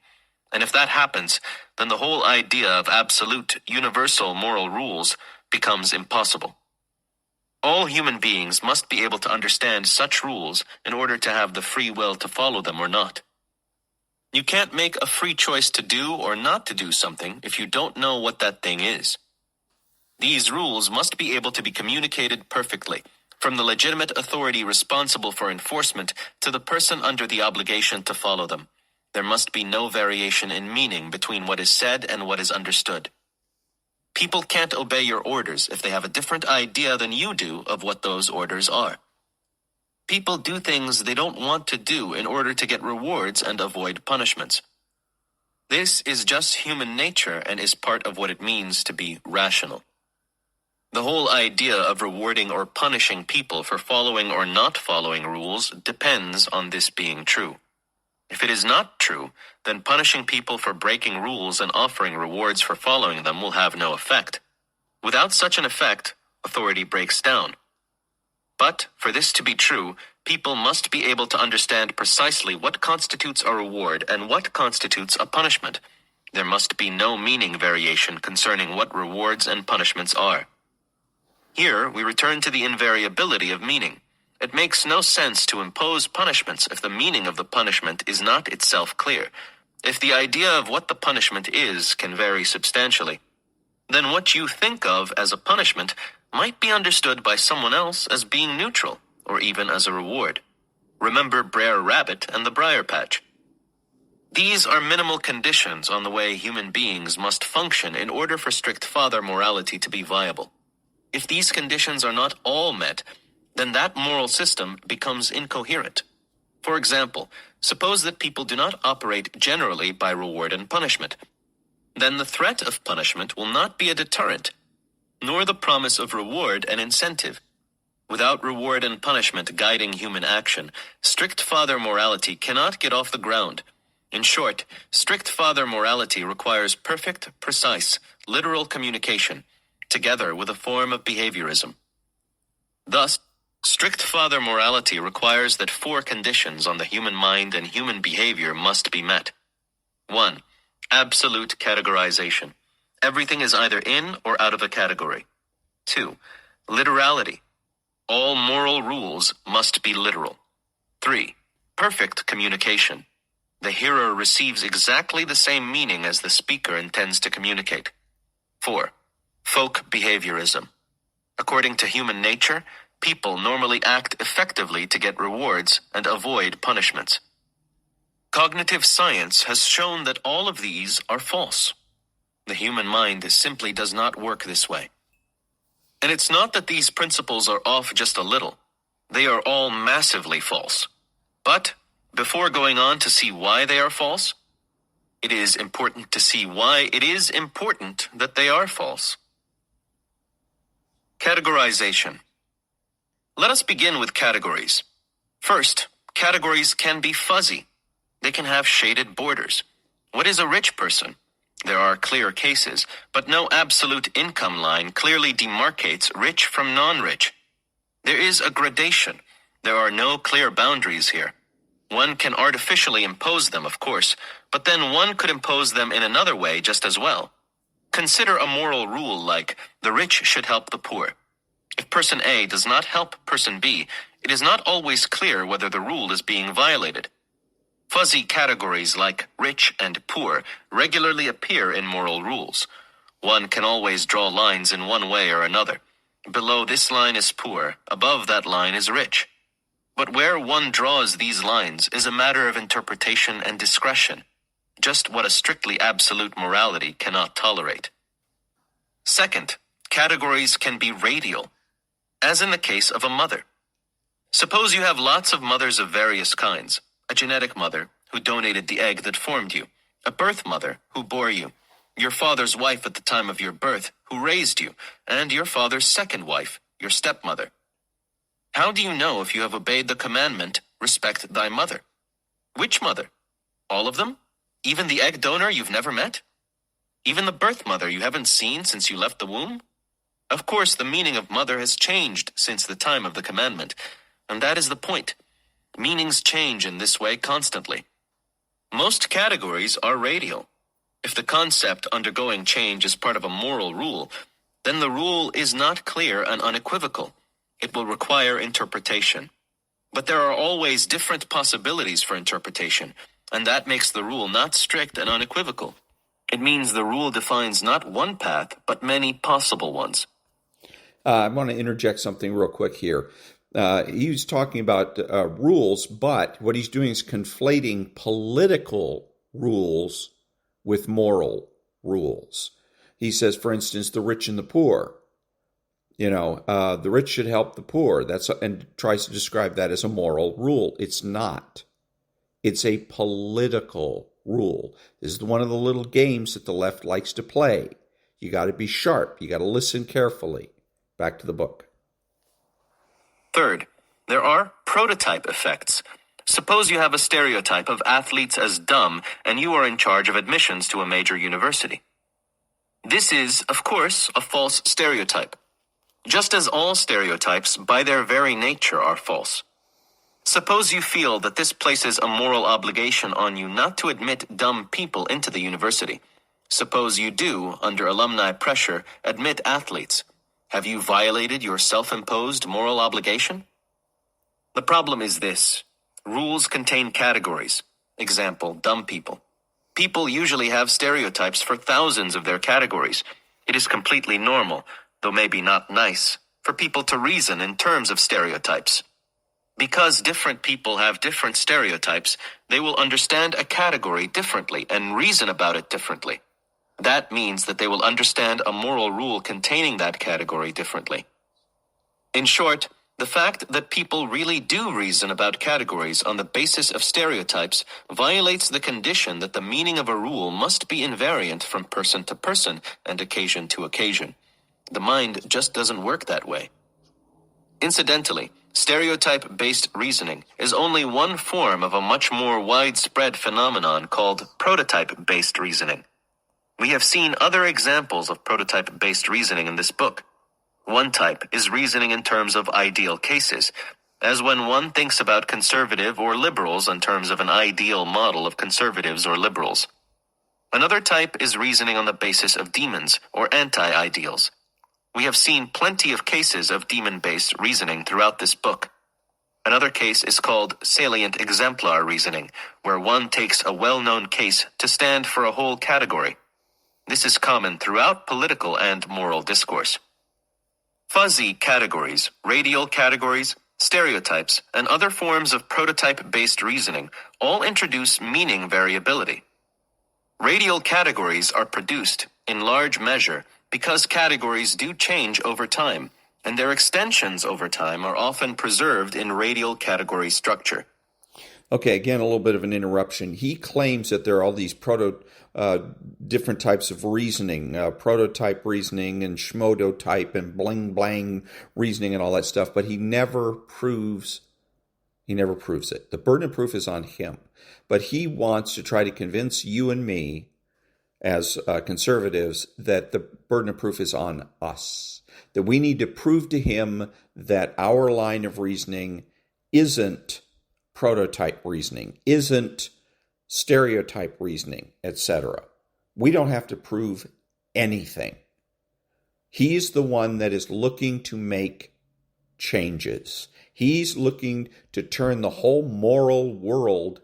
And if that happens, then the whole idea of absolute, universal moral rules becomes impossible. All human beings must be able to understand such rules in order to have the free will to follow them or not. You can't make a free choice to do or not to do something if you don't know what that thing is. These rules must be able to be communicated perfectly, from the legitimate authority responsible for enforcement to the person under the obligation to follow them. There must be no variation in meaning between what is said and what is understood. People can't obey your orders if they have a different idea than you do of what those orders are. People do things they don't want to do in order to get rewards and avoid punishments. This is just human nature and is part of what it means to be rational. The whole idea of rewarding or punishing people for following or not following rules depends on this being true. If it is not true, then punishing people for breaking rules and offering rewards for following them will have no effect. Without such an effect, authority breaks down. But, for this to be true, people must be able to understand precisely what constitutes a reward and what constitutes a punishment. There must be no meaning variation concerning what rewards and punishments are. Here, we return to the invariability of meaning. It makes no sense to impose punishments if the meaning of the punishment is not itself clear. If the idea of what the punishment is can vary substantially, then what you think of as a punishment might be understood by someone else as being neutral, or even as a reward. Remember Brer Rabbit and the Briar Patch. These are minimal conditions on the way human beings must function in order for strict father morality to be viable. If these conditions are not all met, then that moral system becomes incoherent. For example, suppose that people do not operate generally by reward and punishment. Then the threat of punishment will not be a deterrent, nor the promise of reward an incentive. Without reward and punishment guiding human action, strict father morality cannot get off the ground. In short, strict father morality requires perfect, precise, literal communication, together with a form of behaviorism. Thus, strict father morality requires that 4 conditions on the human mind and human behavior must be met. 1. Absolute categorization. Everything is either in or out of a category. 2. Literality. All moral rules must be literal. 3. Perfect communication. The hearer receives exactly the same meaning as the speaker intends to communicate. 4. Folk behaviorism. According to human nature, people normally act effectively to get rewards and avoid punishments. Cognitive science has shown that all of these are false. The human mind simply does not work this way. And it's not that these principles are off just a little. They are all massively false. But, before going on to see why they are false, it is important to see why it is important that they are false. Categorization. Let us begin with categories. First, categories can be fuzzy. They can have shaded borders. What is a rich person? There are clear cases, but no absolute income line clearly demarcates rich from non-rich. There is a gradation. There are no clear boundaries here. One can artificially impose them, of course, but then one could impose them in another way just as well. Consider a moral rule like, the rich should help the poor. If person A does not help person B, it is not always clear whether the rule is being violated. Fuzzy categories like rich and poor regularly appear in moral rules. One can always draw lines in one way or another. Below this line is poor, above that line is rich. But where one draws these lines is a matter of interpretation and discretion, just what a strictly absolute morality cannot tolerate. Second, categories can be radial, as in the case of a mother. Suppose you have lots of mothers of various kinds, a genetic mother who donated the egg that formed you, a birth mother who bore you, your father's wife at the time of your birth who raised you, and your father's second wife, your stepmother. How do you know if you have obeyed the commandment, respect thy mother? Which mother? All of them? Even the egg donor you've never met? Even the birth mother you haven't seen since you left the womb? Of course, the meaning of mother has changed since the time of the commandment, and that is the point. Meanings change in this way constantly. Most categories are radial. If the concept undergoing change is part of a moral rule, then the rule is not clear and unequivocal. It will require interpretation. But there are always different possibilities for interpretation, and that makes the rule not strict and unequivocal. It means the rule defines not one path, but many possible ones. I want to interject something real quick here. He was talking about rules, but what he's doing is conflating political rules with moral rules. He says, for instance, the rich and the poor. The rich should help the poor. And tries to describe that as a moral rule. It's not. It's a political rule. This is one of the little games that the left likes to play. You got to be sharp. You got to listen carefully. Back to the book. Third, there are prototype effects. Suppose you have a stereotype of athletes as dumb and you are in charge of admissions to a major university. This is, of course, a false stereotype, just as all stereotypes by their very nature are false. Suppose you feel that this places a moral obligation on you not to admit dumb people into the university. Suppose you do, under alumni pressure, admit athletes. Have you violated your self-imposed moral obligation? The problem is this. Rules contain categories. Example, dumb people. People usually have stereotypes for thousands of their categories. It is completely normal, though maybe not nice, for people to reason in terms of stereotypes. Because different people have different stereotypes, they will understand a category differently and reason about it differently. That means that they will understand a moral rule containing that category differently. In short, the fact that people really do reason about categories on the basis of stereotypes violates the condition that the meaning of a rule must be invariant from person to person and occasion to occasion. The mind just doesn't work that way. Incidentally, stereotype-based reasoning is only one form of a much more widespread phenomenon called prototype-based reasoning. We have seen other examples of prototype-based reasoning in this book. One type is reasoning in terms of ideal cases, as when one thinks about conservative or liberals in terms of an ideal model of conservatives or liberals. Another type is reasoning on the basis of demons or anti-ideals. We have seen plenty of cases of demon-based reasoning throughout this book. Another case is called salient exemplar reasoning, where one takes a well-known case to stand for a whole category. This is common throughout political and moral discourse. Fuzzy categories, radial categories, stereotypes, and other forms of prototype-based reasoning all introduce meaning variability. Radial categories are produced, in large measure, because categories do change over time, and their extensions over time are often preserved in radial category structure. Okay, again, a little bit of an interruption. He claims that there are all these different types of reasoning, prototype reasoning and schmodotype and bling-blang reasoning and all that stuff, but he never proves it. The burden of proof is on him. But he wants to try to convince you and me as conservatives that the burden of proof is on us, that we need to prove to him that our line of reasoning isn't prototype reasoning, isn't stereotype reasoning, etc. We don't have to prove anything. He's the one that is looking to make changes. He's looking to turn the whole moral world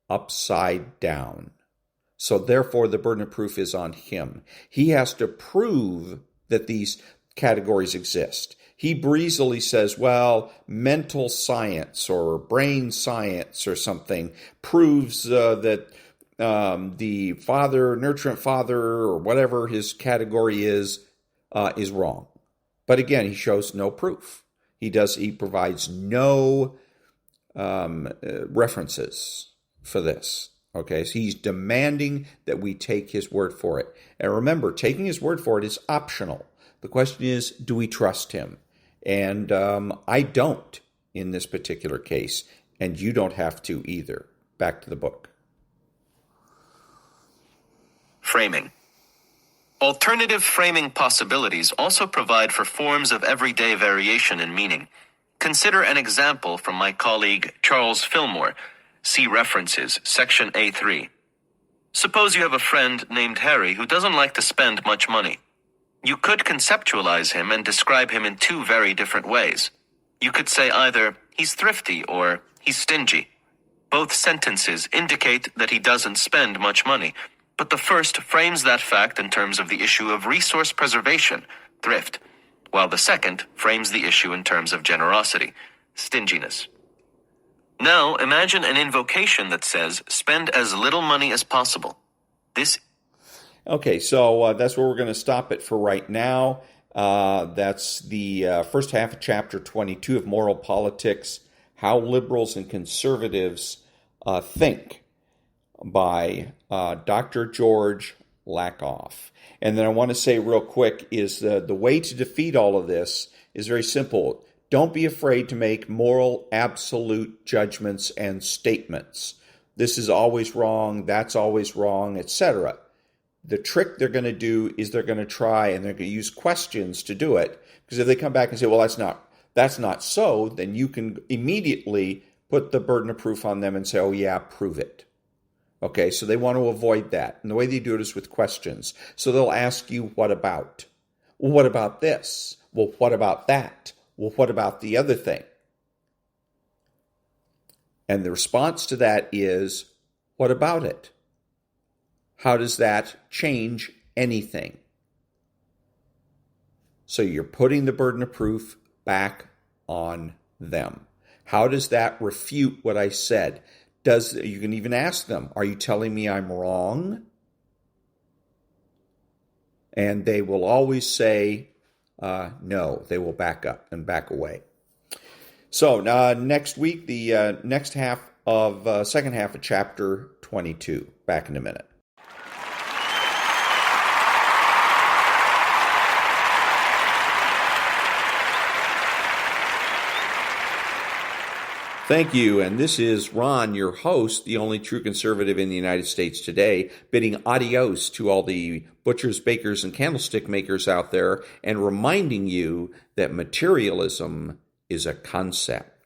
upside down. So therefore, the burden of proof is on him. He has to prove that these categories exist. He breezily says, well, mental science or brain science or something proves that the father, nurturant father, or whatever his category is wrong. But again, he shows no proof. He provides no references for this. Okay, so he's demanding that we take his word for it. And remember, taking his word for it is optional. The question is, do we trust him? And I don't in this particular case, and you don't have to either. Back to the book. Framing. Alternative framing possibilities also provide for forms of everyday variation in meaning. Consider an example from my colleague Charles Fillmore. See references, section A3. Suppose you have a friend named Harry who doesn't like to spend much money. You could conceptualize him and describe him in two very different ways. You could say either, he's thrifty or he's stingy. Both sentences indicate that he doesn't spend much money, but the first frames that fact in terms of the issue of resource preservation, thrift, while the second frames the issue in terms of generosity, stinginess. Now, imagine an invocation that says, spend as little money as possible. Okay, so that's where we're going to stop it for right now. That's the first half of Chapter 22 of Moral Politics, How Liberals and Conservatives Think, by Dr. George lack off. And then I want to say real quick is the way to defeat all of this is very simple. Don't be afraid to make moral, absolute judgments and statements. This is always wrong, that's always wrong, etc. The trick they're going to do is they're going to try and they're going to use questions to do it. Because if they come back and say, well, that's not so, then you can immediately put the burden of proof on them and say, oh yeah, prove it. Okay, so they want to avoid that. And the way they do it is with questions. So they'll ask you, what about? Well, what about this? Well, what about that? Well, what about the other thing? And the response to that is, what about it? How does that change anything? So you're putting the burden of proof back on them. How does that refute what I said? You can even ask them, are you telling me I'm wrong? And they will always say no. They will back up and back away. So next week, the next half of second half of chapter 22. Back in a minute. Thank you, and this is Ron, your host, the only true conservative in the United States today, bidding adios to all the butchers, bakers, and candlestick makers out there, and reminding you that materialism is a concept.